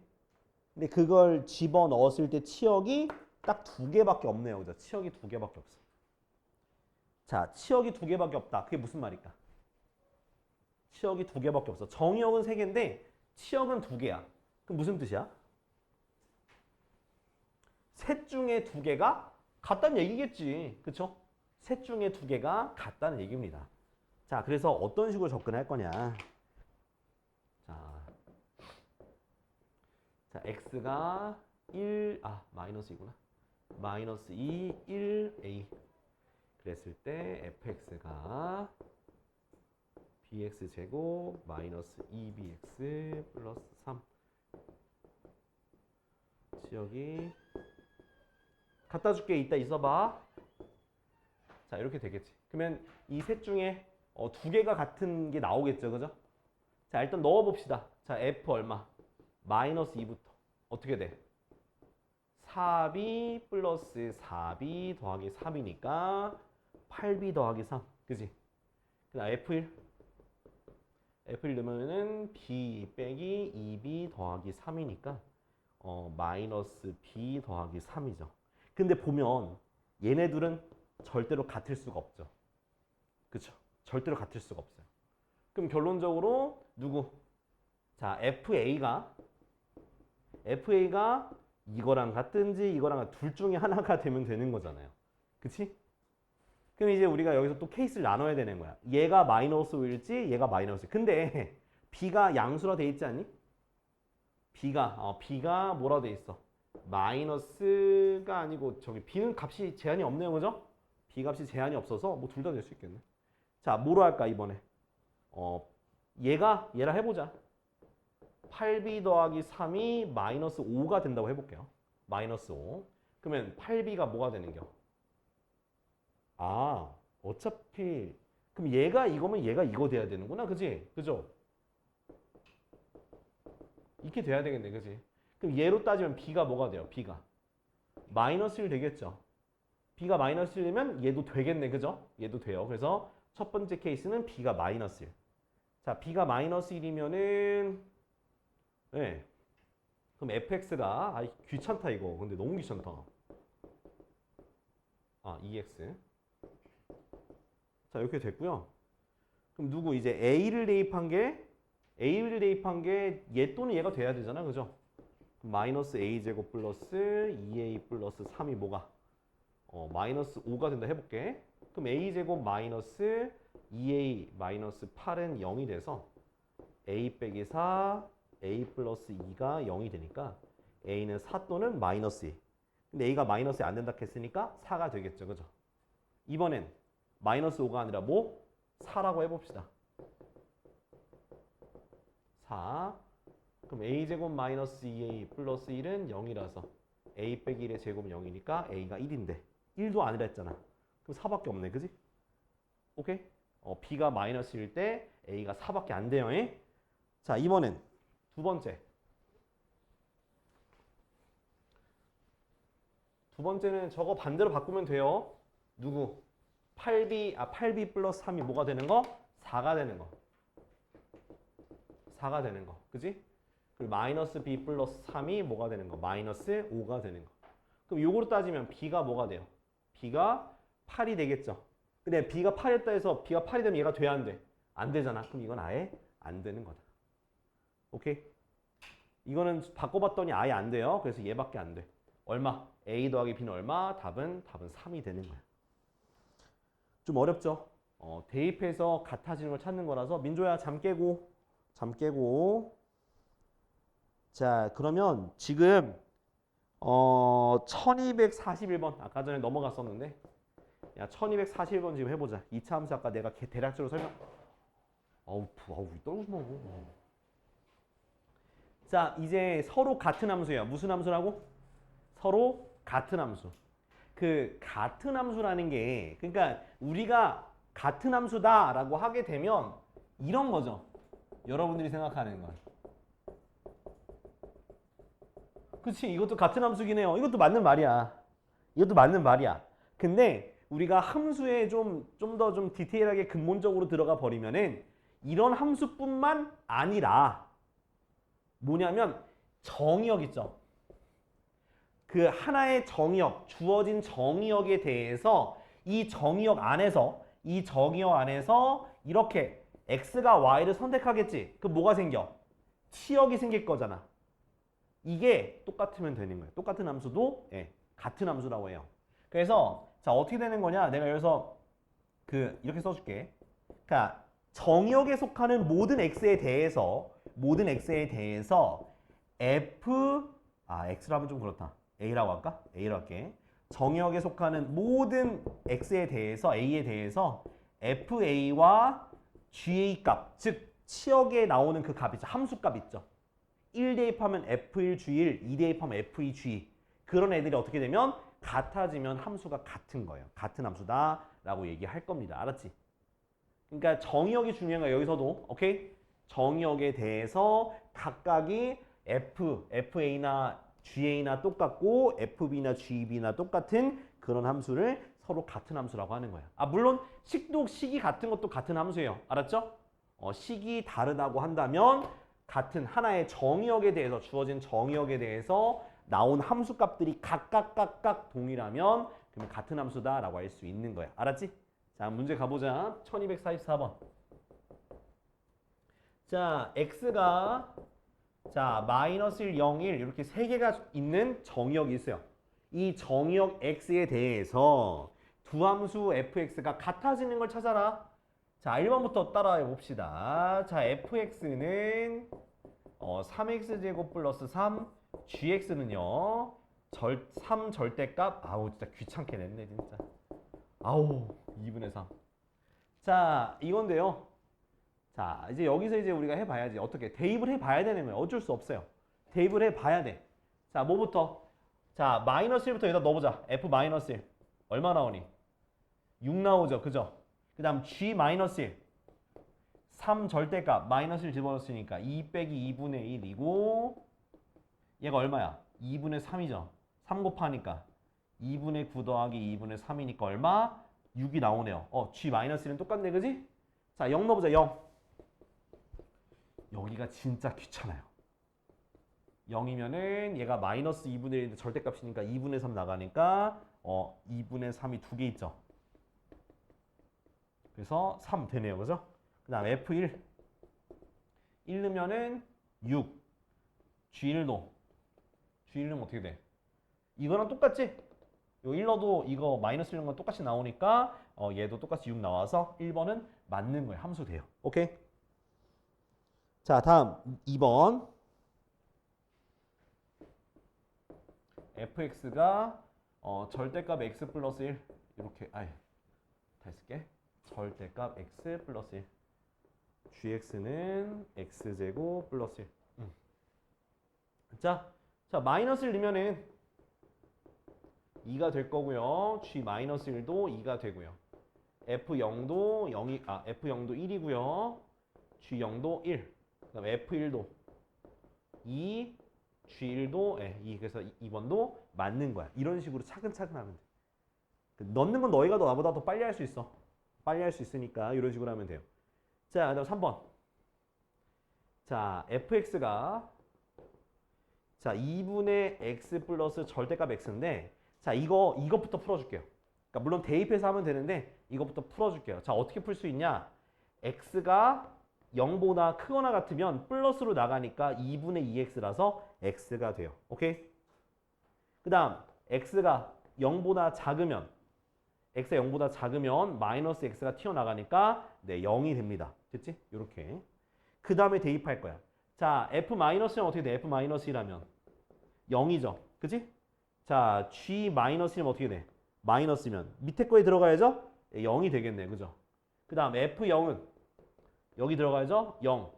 근데 그걸 집어넣었을 때 치역이 딱 2개밖에 없네요. 그죠? 치역이 2개밖에 없어. 자, 치역이 2개밖에 없다. 그게 무슨 말일까? 치역이 2개밖에 없어. 정의역은 3개인데 치역은 2개야. 그럼 무슨 뜻이야? 셋 중에 2개가 같다는 얘기겠지. 그쵸? 셋 중에 2개가 같다는 얘기입니다. 자, 그래서 어떤 식으로 접근할 거냐. 자, x가 1, 마이너스이구나. 마이너스 2, 1a. 그랬을 때 fx가 bx제곱 마이너스 2bx 플러스 3. 지역이 갖다 줄게. 이따 있어봐. 자, 이렇게 되겠지. 그러면 이 셋 중에 2개가 같은 게 나오겠죠. 그죠? 자, 일단 넣어봅시다. 자, f 얼마? 마이너스 2부터. 어떻게 돼? 4b 플러스 4b 더하기 3이니까 8b 더하기 3. 그지? 그 다음 f1. f1 넣으면은 b 빼기 2b 더하기 3이니까 마이너스 b 더하기 3이죠. 근데 보면 얘네들은 절대로 같을 수가 없죠. 그쵸? 절대로 같을 수가 없어요. 그럼 결론적으로 누구? 자, FA가 이거랑 같든지 이거랑 둘 중에 하나가 되면 되는 거잖아요. 그치? 그럼 이제 우리가 여기서 또 케이스를 나눠야 되는 거야. 얘가 마이너스 5일지 얘가 마이너스 5. 근데 B가 양수라 돼 있지 않니? B가 뭐라 돼 있어? 마이너스가 아니고 저기 B는 값이 제한이 없네요. 그죠? B 값이 제한이 없어서 뭐 둘 다 될 수 있겠네. 자, 뭐로 할까 이번에? 얘랑 해보자. 8b 더하기 3이 마이너스 5가 된다고 해볼게요. 마이너스 5. 그러면 8b가 뭐가 되는겨? 어차피 그럼 얘가 이거면 얘가 이거 돼야 되는구나. 그지? 그죠? 이렇게 돼야 되겠네. 그지? 그럼 얘로 따지면 b가 뭐가 돼요? b가 마이너스 1 되겠죠? b가 마이너스 1이면 얘도 되겠네. 그죠? 얘도 돼요. 그래서 첫 번째 케이스는 b가 마이너스 1. 자, b가 마이너스 1이면은 네. 그럼 fx가 귀찮다 이거. 근데 너무 귀찮다. 2x. 자, 이렇게 됐고요. 그럼 누구 이제 a를 대입한 게 얘 또는 얘가 돼야 되잖아. 그죠? 마이너스 a제곱 플러스 2a 플러스 3이 뭐가? 마이너스 5가 된다 해볼게. 그럼 a제곱 마이너스 2a 마이너스 8은 0이 돼서 a 빼기 4 a 플러스 2가 0이 되니까 a는 4 또는 마이너스 2. 근데 a가 마이너스 2 안 된다 했으니까 4가 되겠죠. 그죠? 이번엔 마이너스 5가 아니라 뭐? 4라고 해봅시다. 4. 그럼 a제곱 마이너스 2a 플러스 1은 0이라서 a 빼기 1의 제곱은 0이니까 a가 1인데 1도 아니라 했잖아. 그럼 4밖에 없네. 그지? 오케이? b가 마이너스일 때 a가 4밖에 안 돼요. 자, 이번엔 두 번째는 저거 반대로 바꾸면 돼요. 누구? 8b 플러스 3이 뭐가 되는 거? 4가 되는 거. 4가 되는 거. 그지? 그리고 마이너스 b 플러스 3이 뭐가 되는 거? 마이너스 5가 되는 거. 그럼 요거로 따지면 b가 뭐가 돼요? b가 8이 되겠죠. 근데 b가 8이었다 해서 b가 8이 되면 얘가 돼야 안 돼? 안 되잖아. 그럼 이건 아예 안 되는 거다. 오케이? 이거는 바꿔봤더니 아예 안 돼요. 그래서 얘밖에 안 돼. 얼마? a 더하기 b는 얼마? 답은 3이 되는 거야. 좀 어렵죠? 대입해서 같아지는 걸 찾는 거라서 민조야 잠 깨고. 자, 그러면 지금 1241번 아까 전에 넘어갔었는데 야 1241번 지금 해보자. 2차 함수 아까 내가 대략적으로 설명 어우 떨구지마. 자 이제 서로 같은 함수예요. 무슨 함수라고? 서로 같은 함수. 그 같은 함수라는 게 그러니까 우리가 같은 함수다라고 하게 되면 이런 거죠. 여러분들이 생각하는 건. 그치 이것도 같은 함수긴 해요. 이것도 맞는 말이야. 이것도 맞는 말이야. 근데 우리가 함수에 좀 더 좀 디테일하게 근본적으로 들어가 버리면은 이런 함수뿐만 아니라 뭐냐면 정의역 있죠. 그 하나의 정의역, 주어진 정의역에 대해서 이 정의역 안에서 이렇게 x가 y를 선택하겠지. 그럼 뭐가 생겨? 치역이 생길 거잖아. 이게 똑같으면 되는 거예요. 똑같은 함수도 같은 함수라고 해요. 그래서 자 어떻게 되는 거냐? 내가 여기서 이렇게 써줄게. 그러니까 정의역에 속하는 모든 x에 대해서 x라면 좀 그렇다. a라고 할까? a라고 할게. 정의역에 속하는 모든 x에 대해서 a에 대해서 fa와 ga 값, 즉 치역에 나오는 그 값 있죠. 함수값 있죠. 1 대입하면 f1 g1, 2 대입하면 f2 g2. 그런 애들이 어떻게 되면 같아지면 함수가 같은 거예요. 같은 함수다라고 얘기할 겁니다. 알았지? 그러니까 정의역이 중요한 거야. 여기서도 오케이? 정의역에 대해서 각각이 fa나 ga나 똑같고 fb나 gb나 똑같은 그런 함수를 서로 같은 함수라고 하는 거야. 물론 식이 같은 것도 같은 함수예요. 알았죠? 식이 다르다고 한다면 같은 하나의 정의역에 대해서 주어진 정의역에 대해서 나온 함수값들이 각각 동일하면 그러면 같은 함수다라고 할 수 있는 거야. 알았지? 자, 문제 가보자. 1244번. 자, x가 자, 마이너스 1, 0, 1 이렇게 세 개가 있는 정의역이 있어요. 이 정의역 x에 대해서 두 함수 fx가 같아지는 걸 찾아라. 자, 1번부터 따라해 봅시다. 자, fx는 3x제곱 플러스 3, gx는요. 3 절대값, 진짜 귀찮게 냈네, 진짜. 2분의 3. 자, 이건데요. 자, 이제 여기서 이제 우리가 해봐야지. 어떻게? 대입을 해봐야 되는 거예요. 어쩔 수 없어요. 대입을 해봐야 돼. 자, 뭐부터? 자, 마이너스 1부터 여기다 넣어보자. f 마이너스 1. 얼마 나오니? 6 나오죠. 그죠? 그 다음 g 마이너스 1. 3 절대값 마이너스 1 집어넣었으니까 2 빼기 2분의 1이고 얘가 얼마야? 2분의 3이죠. 3 곱하니까 2분의 9 더하기 2분의 3이니까 얼마? 6이 나오네요. g 마이너스 1은 똑같네. 그지? 자, 0 넣어보자. 0. 여기가 진짜 귀찮아요. 0이면은 얘가 마이너스 2분의 1인데 절대값이니까 2분의 3 나가니까 2분의 3이 두 개 있죠. 그래서 3 되네요. 그죠? 그 다음 F1 1 넣으면은 6 G1도 G1은 어떻게 돼? 이거랑 똑같지? 요 1 넣어도 이거 마이너스 1은 건 똑같이 나오니까 얘도 똑같이 6 나와서 1번은 맞는 거예요. 함수 돼요. 오케이? 자, 다음 2번 fx가 절대값 x 플러스 1 이렇게 다시 쓸게. 절대값 x 플러스 1 gx는 x제곱 플러스 1 자, 마이너스 1 넣으면은 2가 될 거고요. g 마이너스 1도 2가 되고요. f0도 1이고요. g0도 1. 그다음 f1도 2, g1도 2. 그래서 2번도 맞는 거야. 이런 식으로 차근차근 하면 돼. 넣는 건 너희가 나보다 더 빨리 할 수 있어. 빨리 할 수 있으니까 이런 식으로 하면 돼요. 자, 그다음 3번. 자, fx가 2분의 x 플러스 절대값 x인데 자, 이것부터 풀어줄게요. 그러니까 물론 대입해서 하면 되는데 이것부터 풀어줄게요. 자, 어떻게 풀 수 있냐? x가 0보다 크거나 같으면 플러스로 나가니까 2분의 2x라서 x가 돼요. 오케이? 그 다음 x가 0보다 작으면 마이너스 x가 튀어나가니까 0이 됩니다. 됐지? 이렇게. 그 다음에 대입할 거야. 자, f-는 어떻게 돼? f-1이라면 0이죠. 그치? 자, G 마이너스면 어떻게 돼? 마이너스면 밑에 거에 들어가야죠? 0이 되겠네. 그죠? 그 다음 F0은 여기 들어가야죠? 0.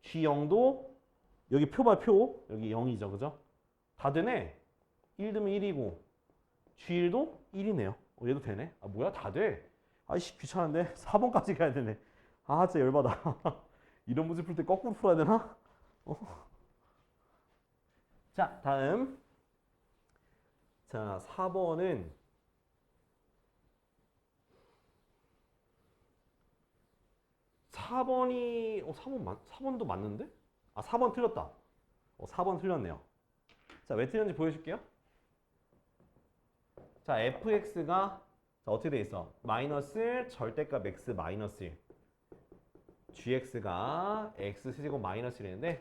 G0도 여기 표 봐, 표. 여기 0이죠. 그죠? 다 되네. 1 넣으면 1이고 G1도 1이네요. 얘도 되네. 아, 뭐야? 다 돼. 아이씨, 귀찮은데. 4번까지 가야 되네. 아, 진짜 열받아. 이런 문제 풀 때 거꾸로 풀어야 되나? 자, 다음. 자, 4번은 4번이 4번도 맞는데? 아, 4번 틀렸다. 4번 틀렸네요. 자, 왜 틀렸는지 보여줄게요. 자, fx가 자, 어떻게 돼 있어? 마이너스 절대값 x 마이너스 1. gx가 x 세제곱 마이너스 1인데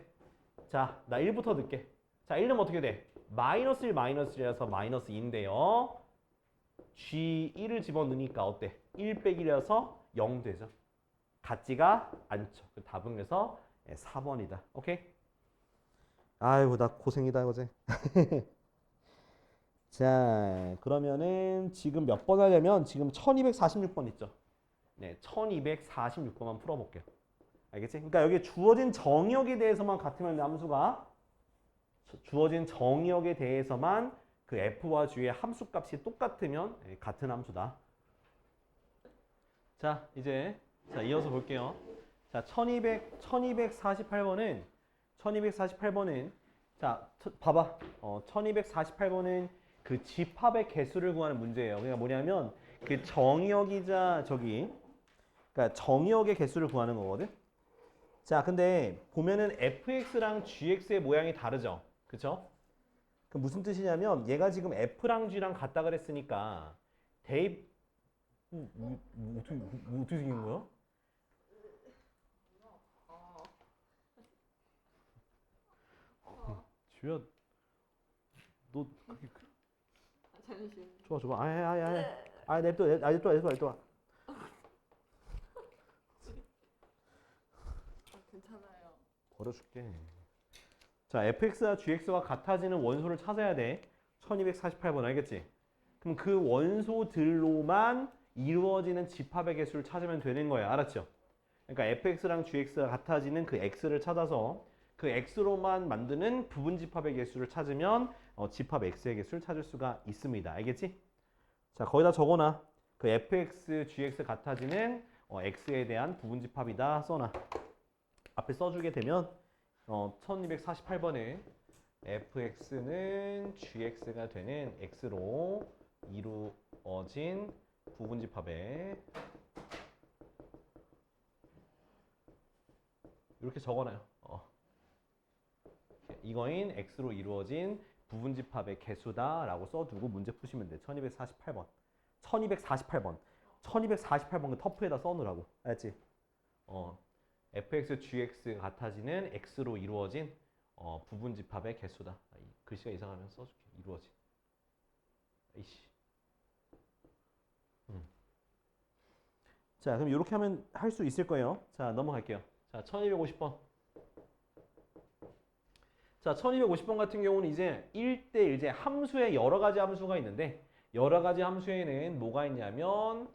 자, 나 1부터 넣을게. 자, 1은 어떻게 돼? 마이너스 1 마이너스 1이라서 마이너스 2인데요. g1을 집어넣으니까 어때? 1 빼기 1이라서 0 되죠. 같지가 않죠. 그 답은 그래서 4번이다. 오케이? 아이고, 나 고생이다, 어제. 자, 그러면은 지금 몇 번 하려면 지금 1246번 있죠. 네, 1246번만 풀어볼게요. 알겠지? 그러니까 여기 주어진 정의역에 대해서만 같으면 함수가 주어진 정의역에 대해서만 그 f와 g의 함수값이 똑같으면 같은 함수다. 자, 이제 자, 이어서 볼게요. 자, 1248번은 자, 봐봐. 1248번은 그 집합의 개수를 구하는 문제예요. 그러니까 뭐냐면 그 정의역이자 그러니까 정의역의 개수를 구하는 거거든. 자, 근데 보면은 fx랑 gx의 모양이 다르죠. 그쵸? 그 무슨 뜻이냐면 얘가 지금 f랑 g랑 같다 그랬으니까 대입 어떻게 생긴 거야? 주야, 너 그게 잠시. 좋아. 아이, 냅둬. 괜찮아요. 버려줄게. 자, fx와 gx가 같아지는 원소를 찾아야 돼. 1248번 알겠지? 그럼 그 원소들로만 이루어지는 집합의 개수를 찾으면 되는 거야. 알았죠? 그러니까 fx랑 gx가 같아지는 그 x를 찾아서 그 x로만 만드는 부분 집합의 개수를 찾으면 집합 x의 개수를 찾을 수가 있습니다. 알겠지? 자, 거기다 적어놔. 그 fx, gx 같아지는 x에 대한 부분 집합이다 써놔. 앞에 써주게 되면 1248번에 fx는 gx가 되는 x로 이루어진 부분집합에 이렇게 적어놔요. 이거인 x로 이루어진 부분집합의 개수다라고 써두고 문제 푸시면 돼. 1248번. 1248번 그 터프에다 써놓으라고. 알았지? fx, gx 같아지는 x로 이루어진 부분집합의 개수다. 글씨가 이상하면 써줄게. 이루어진. 이씨. 자, 그럼 이렇게 하면 할 수 있을 거예요. 자, 넘어갈게요. 자, 1250번. 자, 1250번 같은 경우는 이제 1대1 이제 함수에 여러 가지 함수가 있는데 여러 가지 함수에는 뭐가 있냐면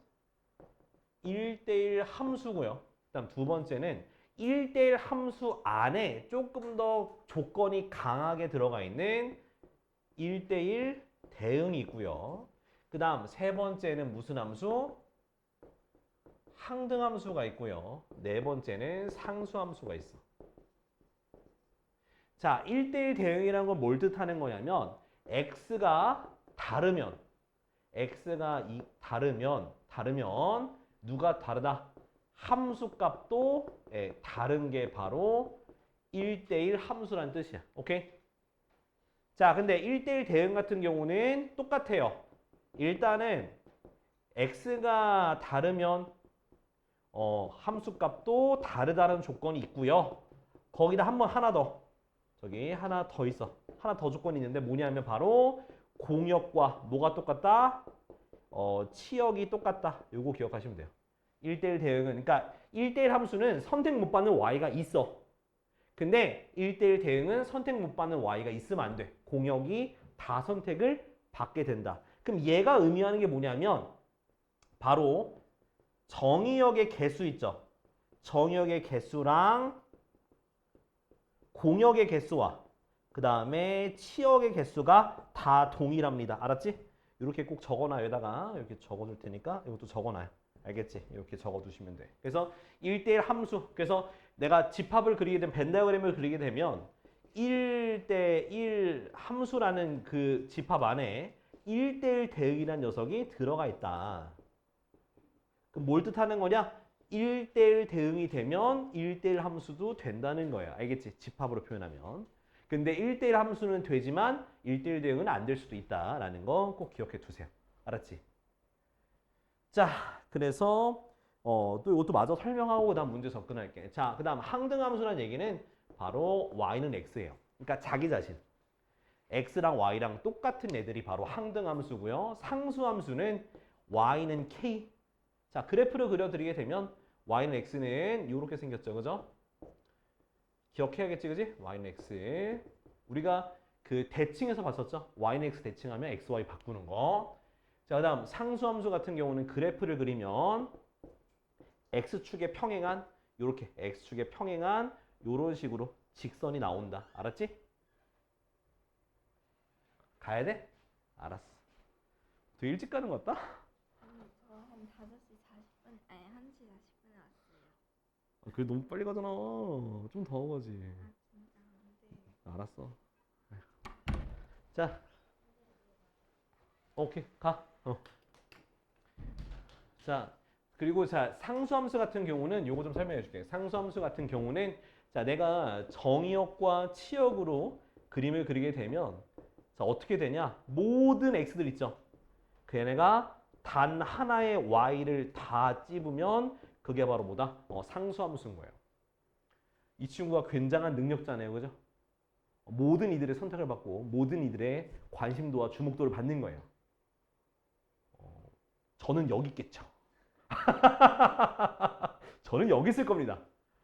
1대1 함수고요. 그다음 두 번째는 1대1 함수 안에 조금 더 조건이 강하게 들어가 있는 1대1 대응이 있고요. 그다음 세 번째는 무슨 함수? 항등함수가 있고요. 네 번째는 상수함수가 있어. 자, 1대1 대응이라는 건 뭘 뜻하는 거냐면 x가 다르면 누가 다르다? 함수값도 다른 게 바로 1대1 함수라는 뜻이야. 오케이? 자, 근데 1대1 대응 같은 경우는 똑같아요. 일단은 x가 다르면 함수값도 다르다는 조건이 있고요. 거기다 하나 더. 저기 하나 더 있어. 하나 더 조건이 있는데 뭐냐면 바로 공역과 뭐가 똑같다? 치역이 똑같다. 요거 기억하시면 돼요. 1대1 대응은 그러니까 1대1 함수는 선택 못 받는 y가 있어. 근데 1대1 대응은 선택 못 받는 y가 있으면 안 돼. 공역이 다 선택을 받게 된다. 그럼 얘가 의미하는 게 뭐냐면 바로 정의역의 개수 있죠. 정의역의 개수랑 공역의 개수와 그 다음에 치역의 개수가 다 동일합니다. 알았지? 이렇게 꼭 적어놔요. 여기다가 이렇게 적어둘 테니까 이것도 적어놔요. 알겠지? 이렇게 적어두시면 돼. 그래서 1대1 함수. 그래서 내가 집합을 그리게 되면 벤 다이어그램을 그리게 되면 1대1 함수라는 그 집합 안에 1대1 대응이라는 녀석이 들어가 있다. 그럼 뭘 뜻하는 거냐? 1대1 대응이 되면 1대1 함수도 된다는 거야. 알겠지? 집합으로 표현하면. 근데 1대1 함수는 되지만 1대1 대응은 안 될 수도 있다라는 거 꼭 기억해 두세요. 알았지? 자, 그래서 또 이것도 마저 설명하고 그다음 문제 접근할게. 자, 그다음 항등함수라는 얘기는 바로 y는 x예요. 그러니까 자기 자신. x랑 y랑 똑같은 애들이 바로 항등함수고요. 상수함수는 y는 k. 자, 그래프를 그려드리게 되면 y는 x는 이렇게 생겼죠, 그죠? 기억해야겠지, 그지? y는 x. 우리가 그 대칭에서 봤었죠? y는 x 대칭하면 x, y 바꾸는 거. 자, 그 다음 상수함수 같은 경우는 그래프를 그리면 x축에 평행한 요렇게 x축에 평행한 요런 식으로 직선이 나온다. 알았지? 가야 돼? 알았어. 더 일찍 가는 것 같다? 아니 저한 5시 40분 아니 1시 40분에 왔어요. 그래 너무 빨리 가잖아. 좀 더 가지. 아 진짜 안 돼. 알았어. 자, 오케이 가. 자, 그리고 자 상수함수 같은 경우는 요거 좀 설명해 줄게. 상수함수 같은 경우는 자 내가 정의역과 치역으로 그림을 그리게 되면 자 어떻게 되냐? 모든 x들 있죠. 그 얘네가 단 하나의 y를 다 찝으면 그게 바로 뭐다? 상수함수인 거예요. 이 친구가 굉장한 능력자네요, 그죠? 모든 이들의 선택을 받고 모든 이들의 관심도와 주목도를 받는 거예요. 저는 여기 있겠죠. 저는 여기 있을 겁니다.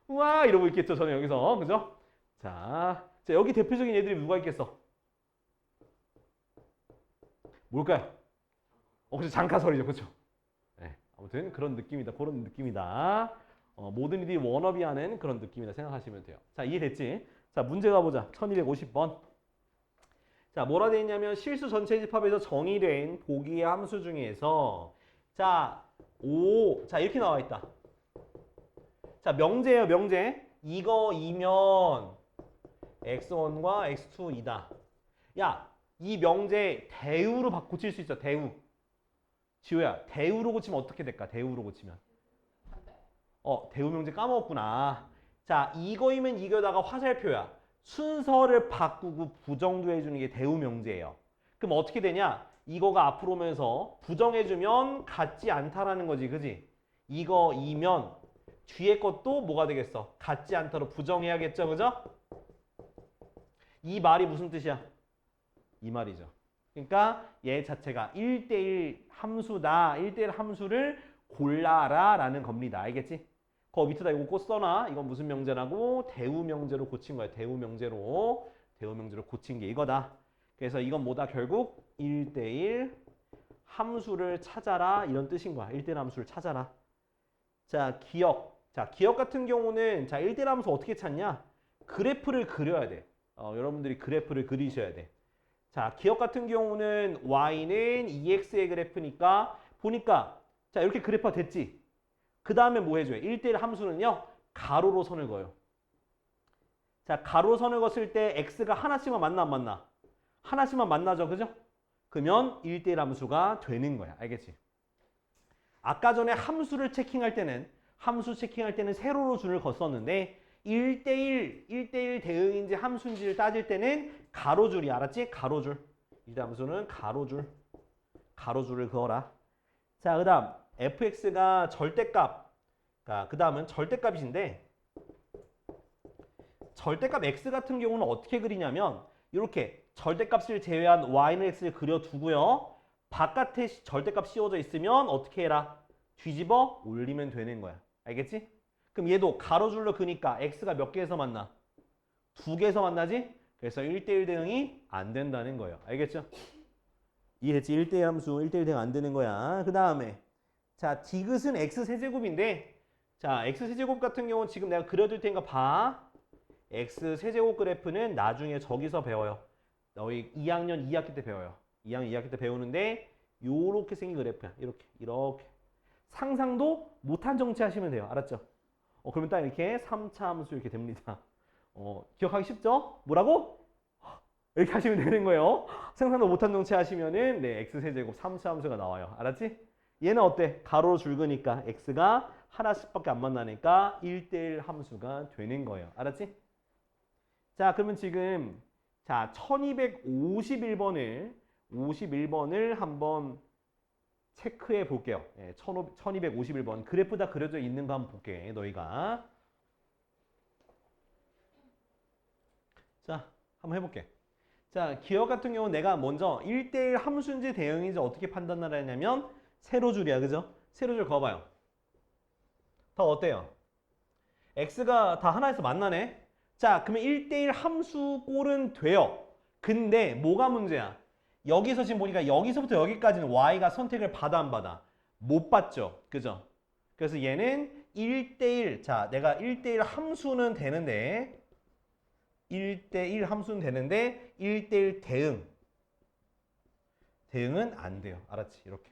우와 이러고 있겠죠. 저는 여기서 그죠? 자 여기 대표적인 애들이 누가 있겠어? 뭘까요? 그죠 장카설이죠, 그렇죠? 네, 아무튼 그런 느낌이다. 그런 느낌이다. 모든 이들이 워너비하는 그런 느낌이다 생각하시면 돼요. 자 이해됐지? 자 문제 가보자. 1250번. 자 뭐라 돼 있냐면 실수 전체 집합에서 정의된 보기의 함수 중에서 자 이렇게 나와 있다. 자 명제예요, 명제. 이거이면 x1과 x2이다. 야, 이 명제 대우로 고칠 수 있어. 대우. 지호야, 대우로 고치면 어떻게 될까? 대우로 고치면. 대우 명제 까먹었구나. 자, 이거이면 이거다가 화살표야. 순서를 바꾸고 부정도해주는 게 대우 명제예요. 그럼 어떻게 되냐? 이거가 앞으로 오면서 부정해주면 같지 않다라는 거지, 그지? 이거이면 뒤에 것도 뭐가 되겠어? 같지 않다로 부정해야겠죠, 그죠? 이 말이 무슨 뜻이야? 이 말이죠. 그러니까 얘 자체가 1대1 함수다. 1대1 함수를 골라라 라는 겁니다. 알겠지? 거 밑에다 이거 꼭 써놔. 이건 무슨 명제라고? 대우 명제로 고친 거야. 대우 명제로 고친 게 이거다. 그래서 이건 뭐다? 결국 1대1 함수를 찾아라 이런 뜻인 거야. 1대1 함수를 찾아라. 자, 기억. 자, 기억 같은 경우는 자 1대1 함수 어떻게 찾냐? 그래프를 그려야 돼. 여러분들이 그래프를 그리셔야 돼. 자, 기억 같은 경우는 y는 2x의 그래프니까 보니까 자 이렇게 그래프가 됐지. 그 다음에 뭐 해줘요? 1대1 함수는요. 가로로 선을 그어요. 자, 가로 선을 그었을 때 x가 하나씩만 만나 안 만나? 하나씩만 만나죠. 그죠? 그러면 1대1 함수가 되는 거야. 알겠지? 아까 전에 함수 체킹할 때는 세로로 줄을 걷었는데 1대1 대응인지 함수인지를 따질 때는 가로줄이 알았지? 가로줄. 이 함수는 가로줄을 그어라. 자, 그 다음 fx가 절대값. 그 다음은 절대값이신데 절대값 x 같은 경우는 어떻게 그리냐면 이렇게 절대값을 제외한 y는 x를 그려두고요. 바깥에 절대값 씌워져 있으면 어떻게 해라? 뒤집어 올리면 되는 거야. 알겠지? 그럼 얘도 가로줄로 그니까 x가 몇 개에서 만나? 2개에서 만나지? 그래서 1대1 대응이 안 된다는 거예요. 알겠죠? 이해했지? 1대1 함수 1대1 대응 안 되는 거야. 그 다음에 자 디귿은 x 세제곱인데 자 x 세제곱 같은 경우는 지금 내가 그려둘 테니까 봐. x 세제곱 그래프는 나중에 저기서 배워요. 너희 2학년 2학기 때 배워요. 2학년 2학기 때 배우는데 요렇게 생긴 그래프야. 이렇게 상상도 못한 정치 하시면 돼요. 알았죠? 그러면 딱 이렇게 3차 함수 이렇게 됩니다. 기억하기 쉽죠? 뭐라고? 이렇게 하시면 되는 거예요. 상상도 못한 정치 하시면은 네, x세제곱 3차 함수가 나와요. 알았지? 얘는 어때? 가로 줄그니까 x가 하나씩밖에 안 만나니까 1대1 함수가 되는 거예요. 알았지? 자, 그러면 지금 자 1251번을 한번 체크해 볼게요. 1251번 그래프 다 그려져 있는 거 한번 볼게. 너희가 자 한번 해볼게. 자 기억 같은 경우는 내가 먼저 1대1 함수인지 대응인지 어떻게 판단을 하냐면 세로줄이야. 그죠? 세로줄 그어봐요. 다 어때요? x가 다 하나에서 만나네. 자 그러면 1대1 함수 꼴은 돼요. 근데 뭐가 문제야? 여기서 지금 보니까 여기서부터 여기까지는 y가 선택을 받아 안 받아? 못 받죠. 그죠? 그래서 얘는 1대1 자 내가 1대1 함수는 되는데 1대1 함수는 되는데 1대1 대응은 안 돼요. 알았지? 이렇게.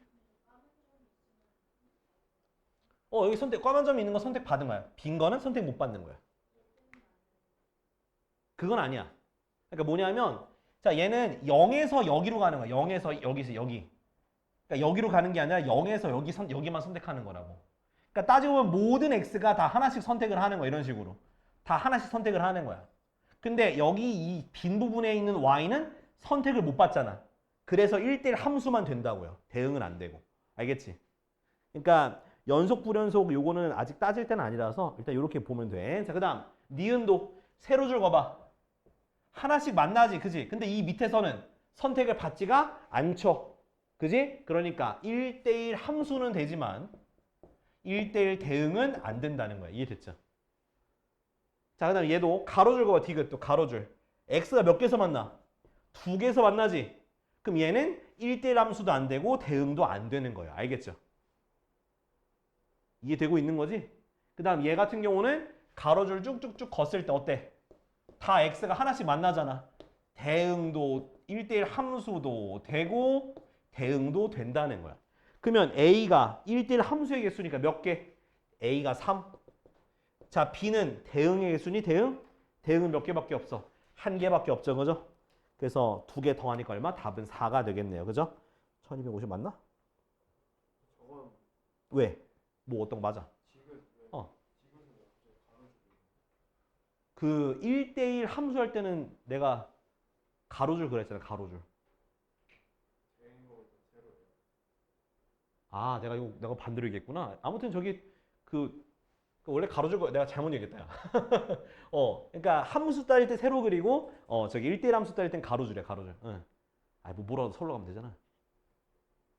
여기 선택 꽈만 점이 있는 거 선택 받은 거야. 빈 거는 선택 못 받는 거야. 그건 아니야. 그러니까 뭐냐면 자 얘는 0에서 여기로 가는 거야. 0에서 여기서 여기. 그러니까 여기로 가는 게 아니라 0에서 여기만 선택하는 거라고. 그러니까 따지고 보면 모든 x가 다 하나씩 선택을 하는 거야. 이런 식으로. 다 하나씩 선택을 하는 거야. 근데 여기 이 빈 부분에 있는 y는 선택을 못 받잖아. 그래서 1대1 함수만 된다고요. 대응은 안 되고. 알겠지? 그러니까 연속 불연속 요거는 아직 따질 때는 아니라서 일단 이렇게 보면 돼. 자, 그다음 니은도 세로줄 거봐. 하나씩 만나지, 그지? 근데 이 밑에서는 선택을 받지가 않죠. 그지? 그러니까 1대1 함수는 되지만 1대1 대응은 안 된다는 거야. 이해됐죠? 자, 그 다음에 얘도 가로줄 거봐. 디귿 또 가로줄. x가 몇 개에서 만나? 2개에서 만나지? 그럼 얘는 1대1 함수도 안 되고 대응도 안 되는 거예요. 알겠죠? 이해되고 있는 거지? 그 다음 얘 같은 경우는 가로줄 쭉쭉쭉 걷을 때 어때? 다 x가 하나씩 만나잖아. 대응도 1대1 함수도 되고 대응도 된다는 거야. 그러면 a가 1대1 함수의 개수니까 몇 개? a가 3. 자, b는 대응의 개수니 대응? 대응은 몇 개밖에 없어? 한 개밖에 없죠. 그죠? 그래서 2개 더하니까 얼마? 답은 4가 되겠네요. 그죠? 1250 맞나? 왜? 뭐 어떤 거 맞아? 그 1대1 함수할 때는 내가 가로줄 그랬잖아. 가로줄. 아, 내가 반대로 얘기했구나. 아무튼 저기 그 원래 가로줄 거 내가 잘못 얘기했다. 야. 그러니까 함수 따질 때 세로 그리고 저기 1대1 함수 따질 땐 가로줄이야. 가로줄. 응. 뭐 뭐라도 서로 가면 되잖아.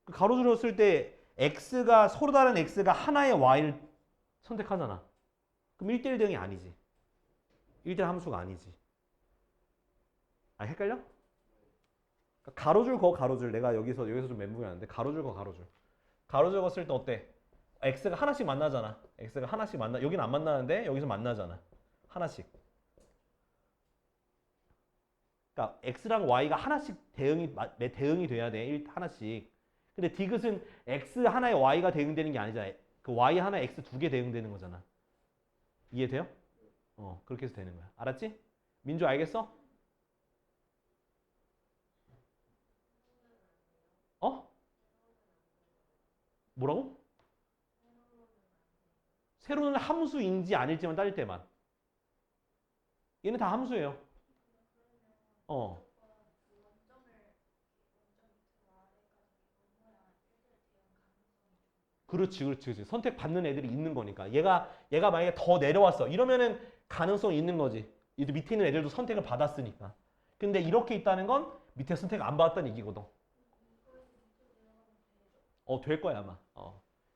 그 가로줄을 쓸 때 x가 서로 다른 x가 하나의 y를 선택하잖아. 그럼 1대1 대응이 아니지. 1대1 함수가 아니지. 아, 헷갈려? 그러니까 가로줄 가로줄. 내가 여기서 좀 멘붕이 왔는데 가로줄 가로줄. 가로줄 걷을 때 어때? x가 하나씩 만나잖아. x가 하나씩 여기는 안 만나는데 여기서 만나잖아. 하나씩. 그러니까 x랑 y가 하나씩 대응이 돼야 돼. 하나씩. 근데 디귿은 x 하나에 y가 대응되는 게 아니잖아. 그 y 하나에 x 2개 대응되는 거잖아. 이해돼요? 그렇게 해서 되는 거야. 알았지? 민주 알겠어? 뭐라고? 세로는 함수인지 아닐지만 따질 때만. 얘는 다 함수예요. 그렇지. 선택 받는 애들이 있는 거니까. 얘가 만약에 더 내려왔어. 이러면은 가능성이 있는 거지. 이 밑에 있는 애들도 선택을 받았으니까. 근데 이렇게 있다는 건 밑에 선택 안 받았다는 얘기거든. 될 거야 아마.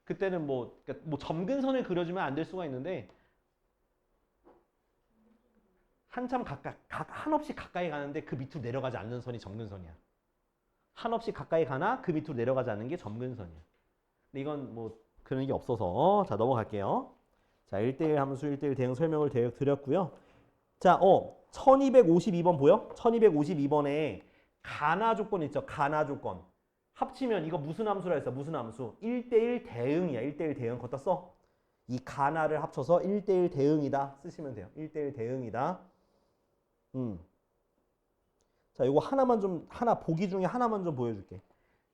그때는 그러니까 뭐 점근선을 그려주면 안 될 수가 있는데 한참 한없이 가까이 가는데 그 밑으로 내려가지 않는 선이 점근선이야. 한없이 가까이 가나 그 밑으로 내려가지 않는 게 점근선이야. 근데 이건 뭐 그런 게 없어서 자 넘어갈게요. 자 1대1 함수 1대1 대응 설명을 대략 드렸고요. 자 1252번 보여? 1252번에 가나 조건 있죠. 가나 조건. 합치면 이거 무슨 함수라 했어? 무슨 함수? 1대1 대응이야. 1대1 대응. 걷다 써. 이 가나를 합쳐서 1대1 대응이다. 쓰시면 돼요. 1대1 대응이다. 자, 요거 하나 보기 중에 하나만 좀 보여줄게.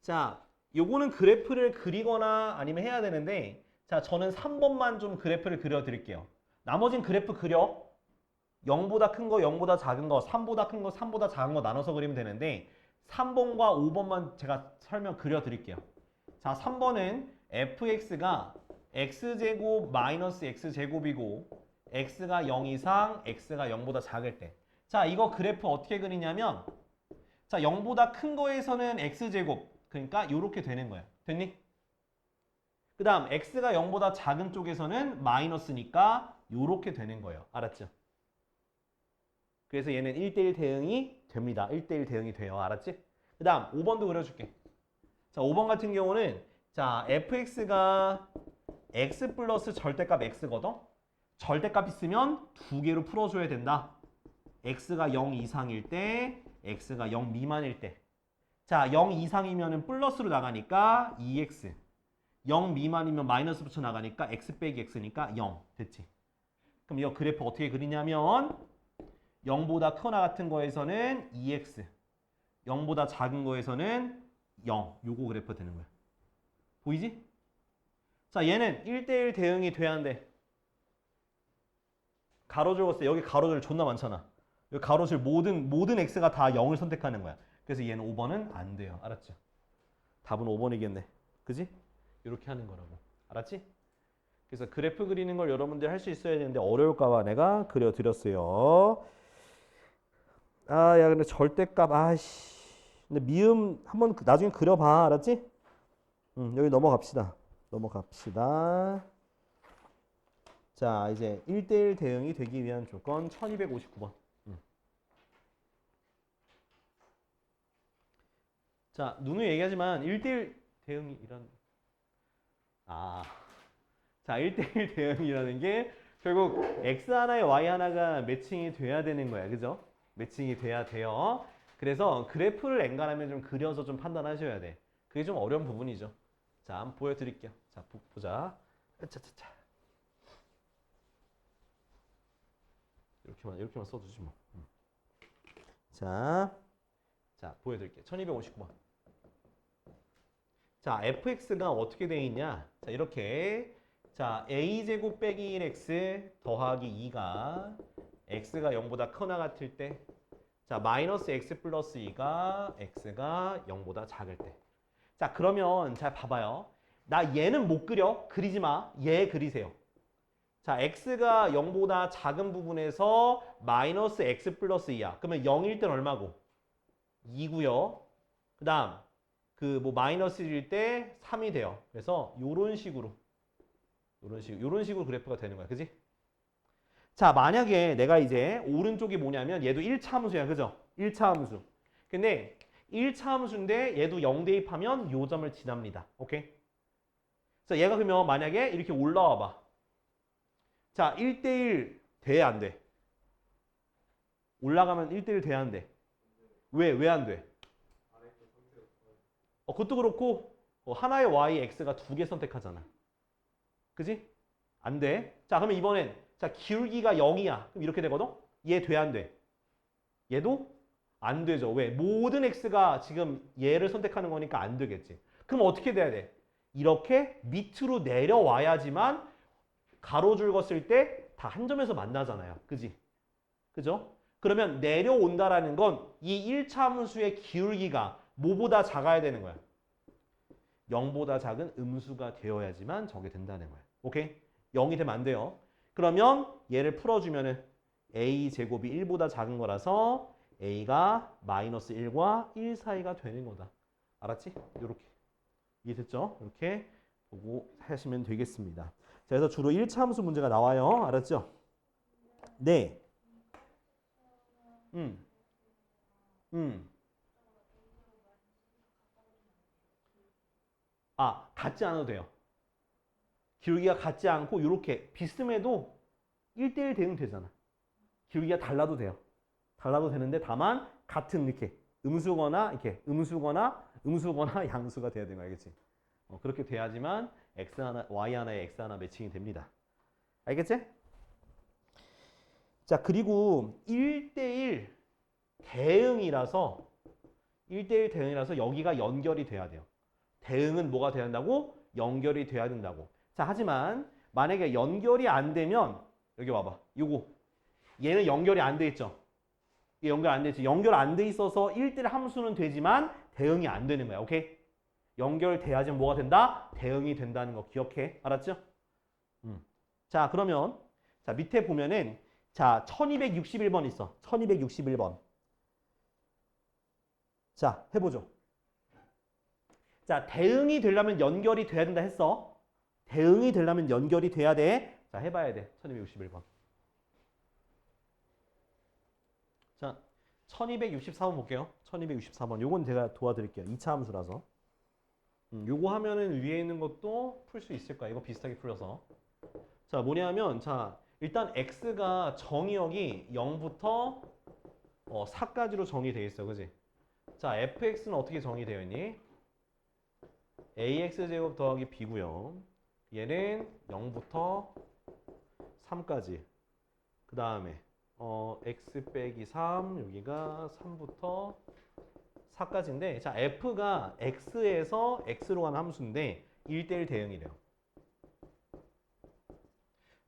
자, 요거는 그래프를 그리거나 아니면 해야 되는데, 자, 저는 3번만 좀 그래프를 그려드릴게요. 나머진 그래프 그려. 0보다 큰 거, 0보다 작은 거, 3보다 큰 거, 3보다 작은 거 나눠서 그리면 되는데, 3번과 5번만 제가 설명 그려드릴게요. 자, 3번은 fx가 x제곱 마이너스 x제곱이고 x가 0 이상, x가 0보다 작을 때. 자, 이거 그래프 어떻게 그리냐면 자, 0보다 큰 거에서는 x제곱. 그러니까 이렇게 되는 거야. 됐니? 그 다음 x가 0보다 작은 쪽에서는 마이너스니까 이렇게 되는 거예요. 알았죠? 그래서 얘는 1대1 대응이 됩니다. 1대1 대응이 돼요. 알았지? 그 다음 5번도 그려줄게. 자, 5번 같은 경우는 자, fx가 x 플러스 절대값 x거든? 절대값 있으면 두 개로 풀어줘야 된다. x가 0 이상일 때, x가 0 미만일 때. 자, 0 이상이면 플러스로 나가니까 2x. 0 미만이면 마이너스 붙여 나가니까 x 빼기 x니까 0. 됐지? 그럼 이거 그래프 어떻게 그리냐면 0보다 크거나 같은 거에서는 2x. 0보다 작은 거에서는 0. 요거 그래프 되는 거야. 보이지? 자, 얘는 1대1 대응이 돼야 한대. 가로줄 봤을 때 여기 가로줄 존나 많잖아. 여기 가로줄 모든 x가 다 0을 선택하는 거야. 그래서 얘는 5번은 안 돼요. 알았죠? 답은 5번이겠네. 그지? 이렇게 하는 거라고. 알았지? 그래서 그래프 그리는 걸 여러분들 할 수 있어야 되는데 어려울까 봐 내가 그려드렸어요. 아, 야, 근데 절대값, 아씨. 근데 미음 한번 나중에 그려봐. 알았지? 여기 넘어갑시다. 자, 이제 1대1 대응이 되기 위한 조건 1259번. 자, 누누이 얘기하지만 1대1 대응이란 자, 1대1 대응이라는 게 결국 x 하나에 y 하나가 매칭이 돼야 되는 거야. 그죠? 매칭이 돼야 돼요. 그래서 그래프를 엔간하면 좀 그려서 좀 판단하셔야 돼. 그게 좀 어려운 부분이죠. 자, 한번 보여드릴게요. 자, 보자. 차차차. 이렇게만 써두지 뭐. 자, 보여드릴게요. 1259번. 자, fx가 어떻게 되어 있냐? 자, 이렇게. 자, a제곱 빼기 1x 더하기 2가 x가 0보다 크거나 같을 때. 자, 마이너스 x 플러스 2가 x가 0보다 작을 때. 자, 그러면 잘 봐봐요. 나 얘는 못 그려. 그리지 마. 얘 그리세요. 자, x가 0보다 작은 부분에서 마이너스 x 플러스 2야. 그러면 0일 땐 얼마고? 2고요. 그 다음 그 뭐 마이너스일 때 3이 돼요. 그래서 요런 식으로 그래프가 되는 거야. 그지? 자, 만약에 내가 이제 오른쪽이 뭐냐면 얘도 1차 함수야. 그죠? 1차 함수. 근데 1차 함수인데 얘도 0 대입하면 요 점을 지납니다. 오케이? 자, 얘가 그러면 만약에 이렇게 올라와 봐. 자, 1대1 돼? 안 돼? 올라가면 1대1 돼야 안 돼? 왜 안 돼? 그것도 그렇고 하나의 y, x가 두 개 선택하잖아. 그지? 안 돼. 자, 그러면 이번엔 자, 기울기가 0이야. 그럼 이렇게 되거든? 얘 돼? 안 돼? 얘도 안 되죠. 왜? 모든 x가 지금 얘를 선택하는 거니까 안 되겠지. 그럼 어떻게 돼야 돼? 이렇게 밑으로 내려와야지만 가로줄 걷을 때 다 한 점에서 만나잖아요. 그지? 그죠? 그러면 내려온다라는 건 이 1차 함수의 기울기가 뭐보다 작아야 되는 거야? 0보다 작은 음수가 되어야지만 저게 된다는 거야. 오케이? 0이 되면 안 돼요. 그러면 얘를 풀어주면은 a 제곱이 1보다 작은 거라서 a가 마이너스 1과 1 사이가 되는 거다. 알았지? 요렇게. 이해됐죠? 이렇게 보고 하시면 되겠습니다. 자, 그래서 주로 1차 함수 문제가 나와요. 알았죠? 네. 같지 않아도 돼요. 기울기가 같지 않고 이렇게 비스듬해도 1대1 대응 되잖아. 기울기가 달라도 돼요. 달라도 되는데 다만 같은 이렇게 음수거나 양수가 돼야 되는 거 알겠지? 그렇게 돼야지만 x 하나, y 하나에 x 하나 매칭이 됩니다. 알겠지? 자, 그리고 1대1 대응이라서 여기가 연결이 돼야 돼요. 대응은 뭐가 돼야 된다고? 연결이 돼야 된다고. 자, 하지만 만약에 연결이 안 되면 여기 와봐. 얘는 연결이 안 돼 있죠. 얘 연결 안 돼 있지. 연결 안 돼 있어서 1대1 함수는 되지만 대응이 안 되는 거야. 오케이? 연결돼야지 뭐가 된다? 대응이 된다는 거 기억해. 알았죠? 자, 그러면 자, 밑에 보면은 자, 1261번 있어. 1261번. 자, 해보죠. 자, 대응이 되려면 연결이 돼야 된다 했어. 대응이 되려면 연결이 돼야 돼. 자, 해봐야 돼. 1261번. 자, 1264번 볼게요. 1264번. 요건 제가 도와드릴게요. 2차 함수라서. 요거 하면은 위에 있는 것도 풀 수 있을 거야. 이거 비슷하게 풀려서. 자, 뭐냐면, 자, 일단 x가 정의역이 0부터 4까지로 정의되어 있어. 그지? 자, fx는 어떻게 정의되어 있니? ax제곱 더하기 b고요. 얘는 0부터 3까지. 그 다음에 x 빼기 3, 여기가 3부터 4까지인데, 자, f가 x에서 x로 가는 함수인데 1대1 대응이래요.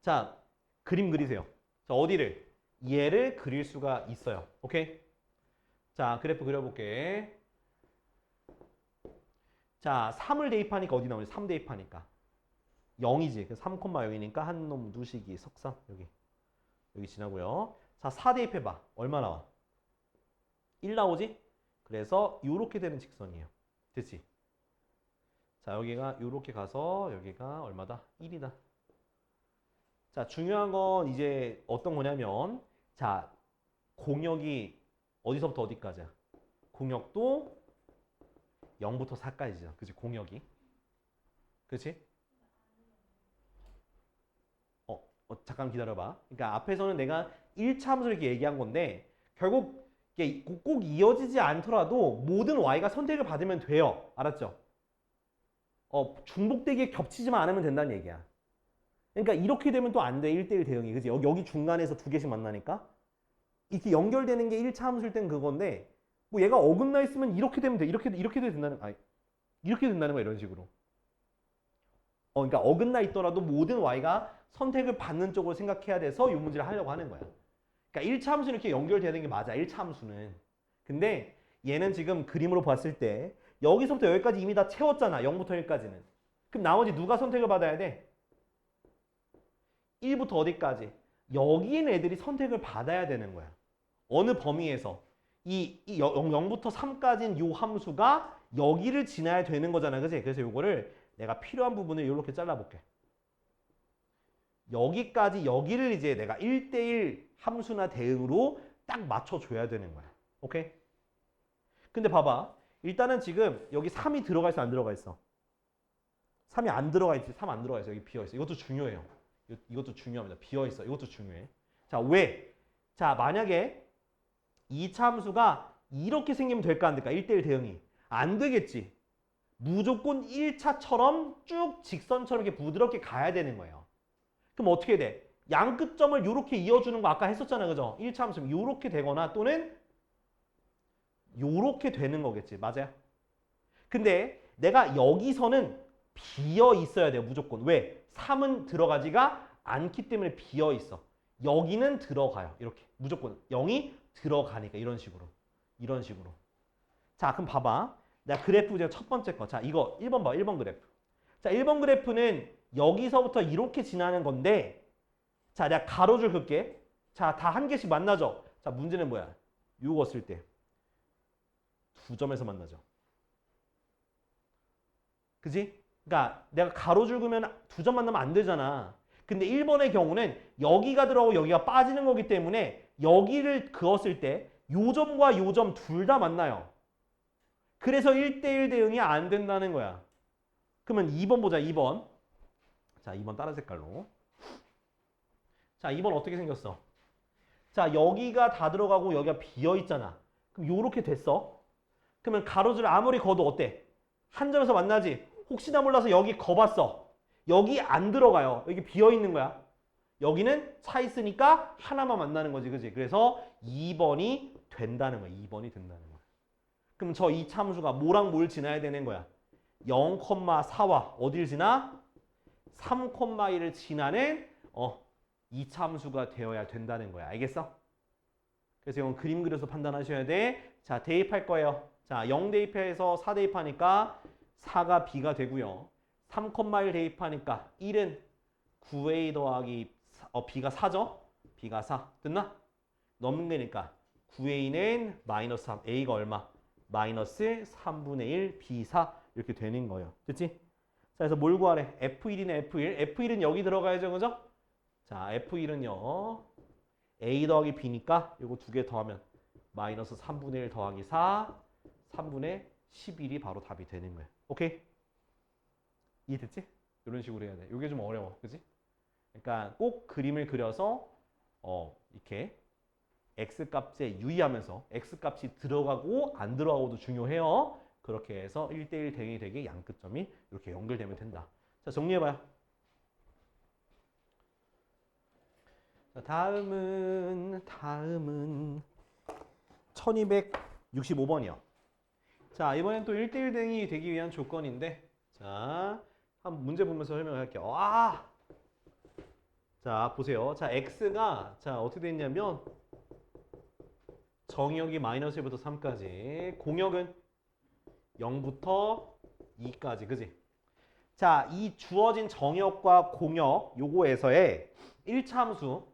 자, 그림 그리세요. 자, 어디를? 얘를 그릴 수가 있어요. 오케이? 자, 그래프 그려볼게. 자, 3을 대입하니까 어디 나오니? 3 대입하니까 0이지. 3,0이니까 한놈 누시기 석상 여기 지나고요. 자, 4 대입해봐. 얼마 나와? 1 나오지? 그래서 요렇게 되는 직선이에요. 됐지? 자, 여기가 요렇게 가서 여기가 얼마다? 1이다. 자, 중요한 건 이제 어떤 거냐면, 자, 공역이 어디서부터 어디까지야? 공역도 0부터 4까지죠. 그치? 공역이. 그치? 잠깐 기다려봐. 그러니까 앞에서는 내가 1차 함수를 이렇게 얘기한 건데, 결국 이게 꼭 이어지지 않더라도 모든 y가 선택을 받으면 돼요. 알았죠? 중복되게 겹치지만 않으면 된다는 얘기야. 그러니까 이렇게 되면 또 안 돼. 1대1 대응이. 그치? 여기 중간에서 두 개씩 만나니까. 이렇게 연결되는 게 1차 함수일 땐 그건데, 뭐 얘가 어긋나 있으면 이렇게 되면 돼. 이렇게 된다는 거야. 이런 식으로. 그러니까 어긋나 있더라도 모든 y가 선택을 받는 쪽으로 생각해야 돼서 이 문제를 하려고 하는 거야. 그러니까 1차 함수는 이렇게 연결되는 게 맞아. 1차 함수는. 근데 얘는 지금 그림으로 봤을 때 여기서부터 여기까지 이미 다 채웠잖아. 0부터 1까지는. 그럼 나머지 누가 선택을 받아야 돼? 1부터 어디까지? 여기 있는 애들이 선택을 받아야 되는 거야. 어느 범위에서? 이 0부터 3까지는 요 함수가 여기를 지나야 되는 거잖아. 그치? 그래서 요거를 내가 필요한 부분을 이렇게 잘라볼게. 여기까지 여기를 이제 내가 1대1 함수나 대응으로 딱 맞춰줘야 되는 거야. 오케이? 근데 봐봐. 일단은 지금 여기 3이 들어가 있어, 안 들어가 있어? 3이 안 들어가 있지. 3 안 들어가 있어. 여기 비어 있어. 이것도 중요해요. 이것도 중요합니다. 비어 있어. 이것도 중요해. 자, 왜? 자, 만약에 2차 함수가 이렇게 생기면 될까 안 될까? 1대1 대응이. 안 되겠지. 무조건 1차처럼 쭉 직선처럼 이렇게 부드럽게 가야 되는 거예요. 그럼 어떻게 돼? 양 끝점을 이렇게 이어주는 거 아까 했었잖아. 그죠? 1차 함수는 이렇게 되거나 또는 이렇게 되는 거겠지. 맞아요? 근데 내가 여기서는 비어 있어야 돼요. 무조건. 왜? 3은 들어가지가 않기 때문에 비어 있어. 여기는 들어가요. 이렇게. 무조건 0이 들어가니까 이런 식으로. 이런 식으로. 자, 그럼 봐봐. 내가 그래프 제가 첫 번째 거. 자, 이거 1번 봐. 1번 그래프. 자, 1번 그래프는 여기서부터 이렇게 지나는 건데, 자, 내가 가로줄 긋게. 자, 다 한 개씩 만나죠. 자, 문제는 뭐야? 요거 쓸 때. 두 점에서 만나죠. 그지? 그러니까 내가 가로줄 그으면 두 점 만나면 안 되잖아. 근데 1번의 경우는 여기가 들어가고 여기가 빠지는 거기 때문에 여기를 그었을 때 요 점과 요 점 둘 다 만나요. 그래서 1대1 대응이 안 된다는 거야. 그러면 2번 보자. 2번. 자, 2번 다른 색깔로. 자, 2번 어떻게 생겼어? 자, 여기가 다 들어가고 여기가 비어 있잖아. 그럼 요렇게 됐어. 그러면 가로줄 아무리 거도 어때? 한 점에서 만나지? 혹시나 몰라서 여기 거봤어. 여기 안 들어가요. 여기 비어 있는 거야. 여기는 차 있으니까 하나만 만나는 거지. 그지? 그래서 2번이 된다는 거야. 2번이 된다는 거야. 그럼 저 이 참수가 뭐랑 뭘 지나야 되는 거야? 0,4와 어딜 지나? 3,1을 지나는 이 참수가 되어야 된다는 거야. 알겠어? 그래서 이건 그림 그려서 판단하셔야 돼. 자, 대입할 거예요. 자, 0 대입해서 4 대입하니까 4가 b가 되고요. 3,1 대입하니까 1은 9a 더하기 b가 4죠? b가 4. 됐나? 넘는 거니까 9a는 마이너스 3. a가 얼마? 마이너스 3분의 1 b4 이렇게 되는 거예요. 됐지? 자, 그래서 뭘 구하래? f1이네 f1. f1은 여기 들어가야죠. 그죠? 자, f1은요. a 더하기 b니까 이거 두 개 더하면 마이너스 3분의 1 더하기 4 3분의 11이 바로 답이 되는 거예요. 오케이? 이해됐지? 이런 식으로 해야 돼. 이게 좀 어려워. 그지? 그러니까 꼭 그림을 그려서 이렇게 x값에 유의하면서 x값이 들어가고 안 들어가고도 중요해요. 그렇게 해서 1대1 대응이 되게 양끝점이 이렇게 연결되면 된다. 자, 정리해봐요. 자, 다음은 1265번이요. 자, 이번엔 또 1대1 대응이 되기 위한 조건인데, 자, 한번 문제 보면서 설명할게요. 와! 자, 보세요. 자, x가 자 어떻게 됐냐면 정역이 마이너스 1부터 3까지, 공역은 0부터 2까지, 그지? 자, 이 주어진 정역과 공역 요거에서의 1차 함수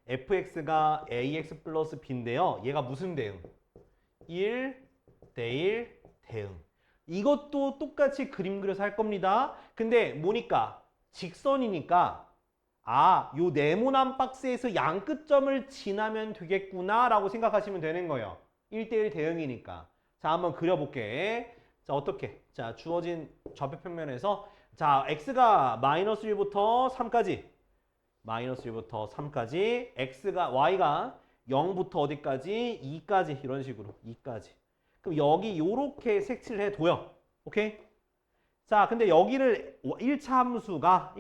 fx가 ax 플러스 b인데요. 얘가 무슨 대응? 1대1 대응. 이것도 똑같이 그림 그려서 할 겁니다. 근데 뭐니까? 직선이니까 요 네모난 박스에서 양끝점을 지나면 되겠구나 라고 생각하시면 되는 거예요. 1대1 대응이니까. 자, 한번 그려볼게. 자, 어떻게? 자, 주어진 좌표 평면에서 자, x가 마이너스 1부터 3까지 마이너스 1부터 3까지 y가 0부터 어디까지? 2까지 이런 식으로 2까지. 그럼 여기 요렇게 색칠을 해둬요. 오케이? 자, 근데 여기를 1차 함수가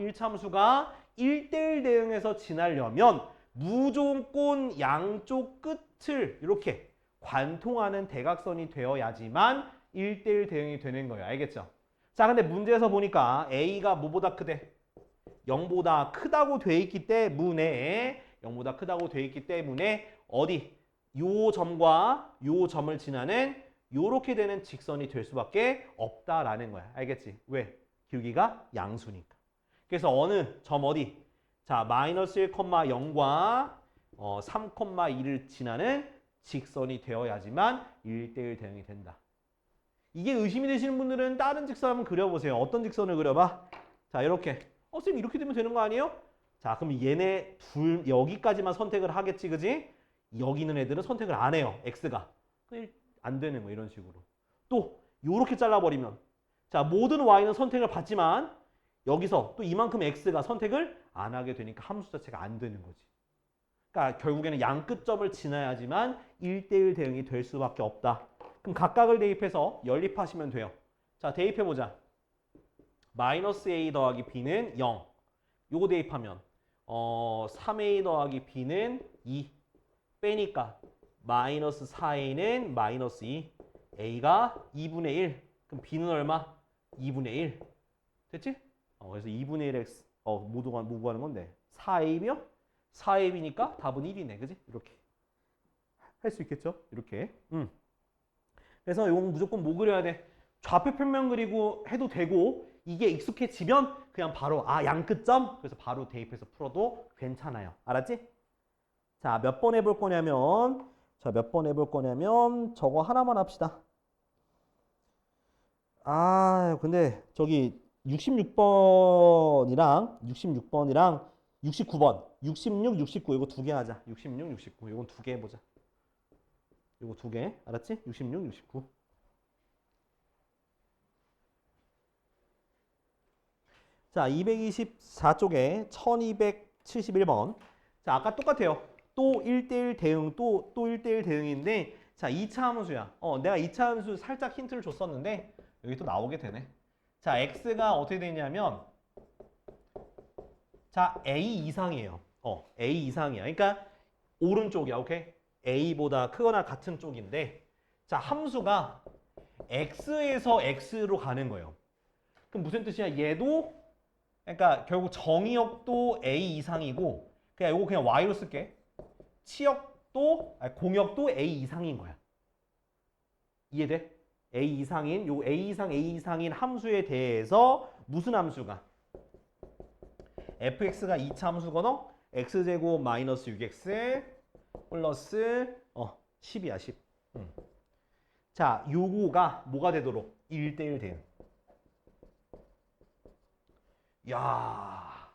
1대1 대응에서 지나려면 무조건 양쪽 끝을 이렇게 관통하는 대각선이 되어야지만 1대1 대응이 되는 거예요. 알겠죠? 자, 근데 문제에서 보니까 a가 뭐보다 크대? 0보다 크다고 돼 있기 때문에 어디? 요 점과 요 점을 지나는 요렇게 되는 직선이 될 수밖에 없다라는 거야. 알겠지? 왜? 길기가 양수니까. 그래서 어느 점 어디? 자, 마이너스 1,0과 3,2를 지나는 직선이 되어야지만 1대1 대응이 된다. 이게 의심이 되시는 분들은 다른 직선 한번 그려보세요. 어떤 직선을 그려봐? 자, 이렇게. 쌤 이렇게 되면 되는 거 아니에요? 자, 그럼 얘네 둘 여기까지만 선택을 하겠지, 그지? 여기 있는 애들은 선택을 안 해요. x가. 안 되는 거 이런 식으로. 또 요렇게 잘라버리면 자, 모든 y는 선택을 받지만 여기서 또 이만큼 x가 선택을 안 하게 되니까 함수 자체가 안 되는 거지. 그러니까 결국에는 양끝점을 지나야지만 1대1 대응이 될 수밖에 없다. 그럼 각각을 대입해서 연립하시면 돼요. 자, 대입해보자. 마이너스 a 더하기 b는 0. 요거 대입하면 3a 더하기 b는 2. 빼니까 마이너스 4a는 마이너스 2. a가 2분의 1. 그럼 b는 얼마? 2분의 1. 됐지? 그래서 2분의 1 x 뭐 구하는 건데? 4ab이요? 4ab이니까 답은 1이네. 그지? 이렇게 할 수 있겠죠? 이렇게. 그래서 이건 무조건 뭐 그려야 돼? 좌표 평면 그리고 해도 되고 이게 익숙해지면 그냥 바로 양끝점? 그래서 바로 대입해서 풀어도 괜찮아요. 알았지? 자, 몇 번 해볼 거냐면 저거 하나만 합시다. 근데 저기 66번이랑 69번 66, 69 이거 두 개 하자. 66, 69 이건 두 개 해보자. 이거 두 개 알았지? 66, 69 자, 224쪽에 1271번. 자, 아까 똑같아요. 또 1대1 대응, 또 1대1 대응인데, 자, 2차 함수야. 내가 2차 함수 살짝 힌트를 줬었는데, 여기 또 나오게 되네. 자, x가 어떻게 되냐면, 자, a 이상이에요. a 이상이야. 그러니까, 오른쪽이야, 오케이? a보다 크거나 같은 쪽인데, 자, 함수가 x에서 x로 가는 거예요. 그럼 무슨 뜻이야? 얘도, 그러니까 결국 정의역도 a 이상이고, 그냥 이거 그냥 y로 쓸게. 치역도, 공역도 a 이상인 거야. 이해돼? a 이상인, 요 a 이상인 함수에 대해서 무슨 함수가? fx가 2차 함수거든? x제곱 마이너스 6x 플러스 10이야, 10. 자, 요거가 뭐가 되도록? 1대1 대응. 야,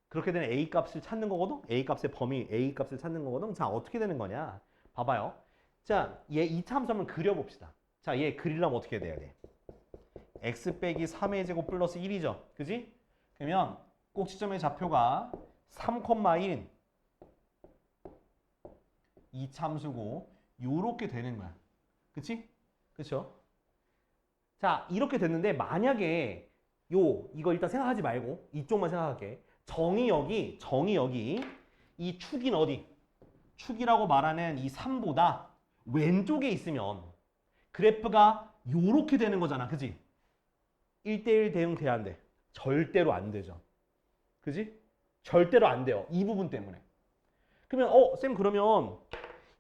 그렇게 되는 a 값을 찾는 거거든? a 값의 범위, a 값을 찾는 거거든? 자, 어떻게 되는 거냐? 봐봐요. 자, 얘 2차 함수 한번 그려봅시다. 자, 얘 그리려면 어떻게 돼야 돼? x 빼기 3의 제곱 플러스 1이죠. 그지? 그러면 꼭지점의 좌표가 3,1인 2차 함수고 요렇게 되는 거야. 그치? 그쵸? 자, 이렇게 됐는데 만약에 이거 일단 생각하지 말고 이쪽만 생각할게. 정의역이 이 축인 어디? 축이라고 말하는 이 3보다 왼쪽에 있으면 그래프가 요렇게 되는 거잖아. 그지? 1대1 대응 돼야 안 돼? 절대로 안 되죠. 그지? 절대로 안 돼요. 이 부분 때문에. 그러면 쌤 그러면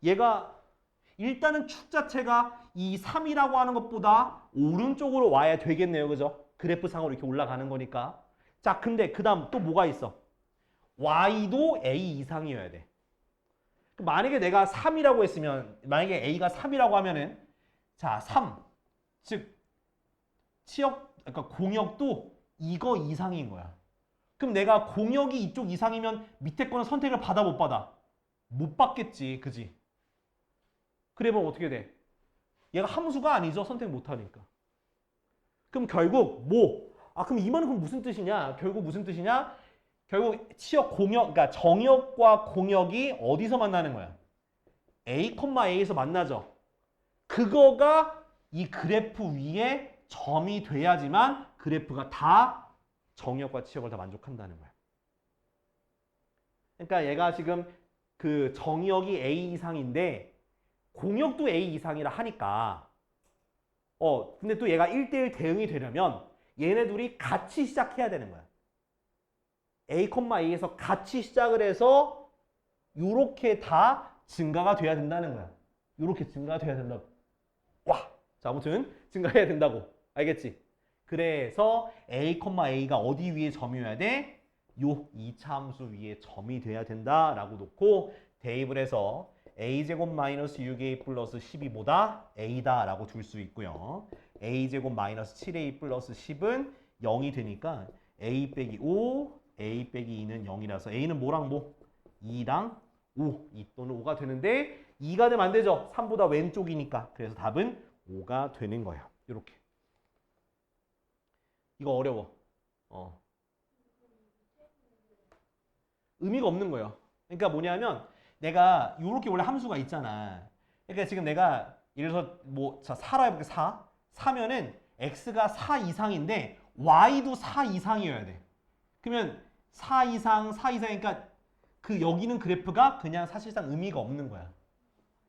얘가 일단은 축 자체가 이 3이라고 하는 것보다 오른쪽으로 와야 되겠네요. 그죠? 그래프상으로 이렇게 올라가는 거니까. 자, 근데 그 다음 또 뭐가 있어? y도 a 이상이어야 돼. 만약에 내가 3이라고 했으면, 만약에 a가 3이라고 하면은, 자, 3. 즉, 그러니까 공역도 이거 이상인 거야. 그럼 내가 공역이 이쪽 이상이면 밑에 거는 선택을 받아 못 받아? 못 받겠지. 그지? 그래 보면 어떻게 돼? 얘가 함수가 아니죠. 선택 못 하니까. 그럼 결국 그럼 이 말은 그럼 무슨 뜻이냐? 결국 무슨 뜻이냐? 결국 치역 공역, 그러니까 정역과 공역이 어디서 만나는 거야? a,a에서 만나죠. 그거가 이 그래프 위에 점이 돼야지만 그래프가 다 정역과 치역을 다 만족한다는 거야. 그러니까 얘가 지금 그 정역이 a 이상인데 공역도 a 이상이라 하니까 근데 또 얘가 1대1 대응이 되려면 얘네 둘이 같이 시작해야 되는 거야. a,a에서 같이 시작을 해서 요렇게 다 증가가 돼야 된다는 거야. 요렇게 증가가 돼야 된다고. 와! 자, 아무튼 증가해야 된다고. 알겠지? 그래서 a,a가 어디 위에 점이어야 돼? 요 2차 함수 위에 점이 돼야 된다라고 놓고 대입을 해서 a제곱 마이너스 6a 플러스 12보다 a다라고 둘 수 있고요. a제곱 마이너스 7a 플러스 10은 0이 되니까 a 빼기 5, a 빼기 2는 0이라서 a는 뭐랑 뭐? 2랑 5, 2 또는 5가 되는데 2가 되면 안 되죠. 3보다 왼쪽이니까. 그래서 답은 5가 되는 거예요. 이렇게. 이거 어려워. 의미가 없는 거예요. 그러니까 뭐냐면 내가 이렇게 원래 함수가 있잖아. 그러니까 지금 내가 예를 들어서 자, 4라 해볼게. 4면은 x가 4 이상인데 y도 4 이상이어야 돼. 그러면 4 이상이니까 그 여기는 그래프가 그냥 사실상 의미가 없는 거야.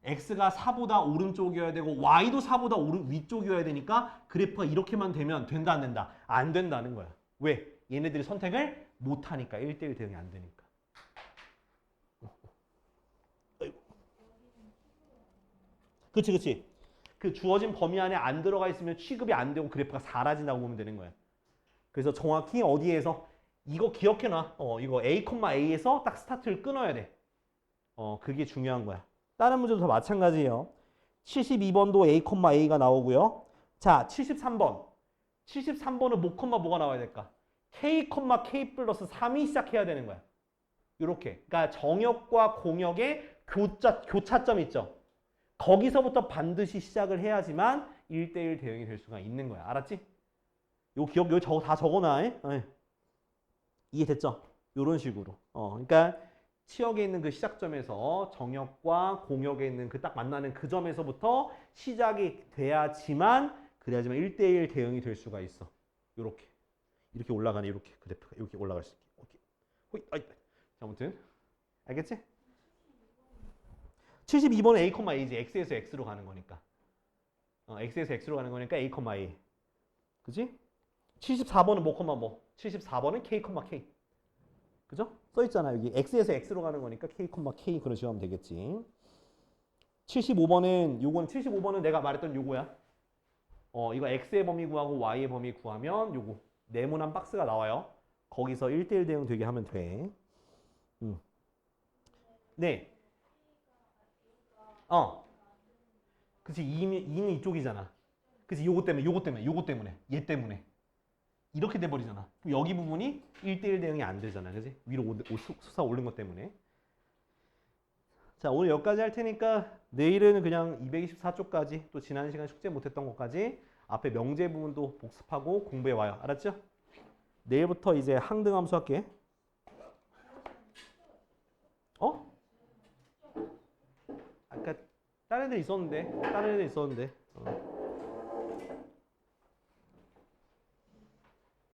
x가 4보다 오른쪽이어야 되고 y도 4보다 위쪽이어야 되니까 그래프가 이렇게만 되면 된다 안 된다? 안 된다는 거야. 왜? 얘네들이 선택을 못하니까. 1대1 대응이 안 되니까. 그치. 그 주어진 범위 안에 안 들어가 있으면 취급이 안 되고 그래프가 사라진다고 보면 되는 거야. 그래서 정확히 어디에서 이거 기억해놔. 이거 a,a에서 딱 스타트를 끊어야 돼. 그게 중요한 거야. 다른 문제도 다 마찬가지예요. 72번도 a,a가 나오고요. 자, 73번. 73번은 뭐가 나와야 될까? k, k 플러스 3이 시작해야 되는 거야. 이렇게. 그러니까 정역과 공역의 교차점 있죠. 거기서부터 반드시 시작을 해야지만 1대1 대응이 될 수가 있는 거야. 알았지? 요 기억 여기 다 적어놔. 이해됐죠? 요런 식으로. 그러니까 치역에 있는 그 시작점에서 정역과 공역에 있는 그 딱 만나는 그 점에서부터 시작이 돼야지만 그래야지만 1대1 대응이 될 수가 있어. 요렇게. 이렇게 올라가네. 이렇게 그래프가 이렇게 올라갈 수 있게. 오케이. 호이. 아이. 자, 아무튼 알겠지? 72번은 A, A지. X에서 X로 가는 거니까. X에서 X로 가는 거니까 A, A. 그지? 74번은 뭐, 74번은 K, K. 그죠? 써 있잖아. 여기 X에서 X로 가는 거니까 K, K 그런 식으로 하면 되겠지. 75번은 내가 말했던 요거야. 이거 X의 범위 구하고 Y의 범위 구하면 요거 네모난 박스가 나와요. 거기서 1대1 대응 되게 하면 돼. 네. 그치. 2는 이쪽이잖아. 그치. 요거 때문에. 얘 때문에. 이렇게 돼버리잖아. 그럼 여기 부분이 1대1 대응이 안 되잖아. 그치? 위로 솟아 오른 것 때문에. 자, 오늘 여기까지 할 테니까 내일은 그냥 224쪽까지 또 지난 시간 숙제 못했던 것까지 앞에 명제 부분도 복습하고 공부해 와요. 알았죠? 내일부터 이제 항등함수 할게. 아까 다른 애들 있었는데.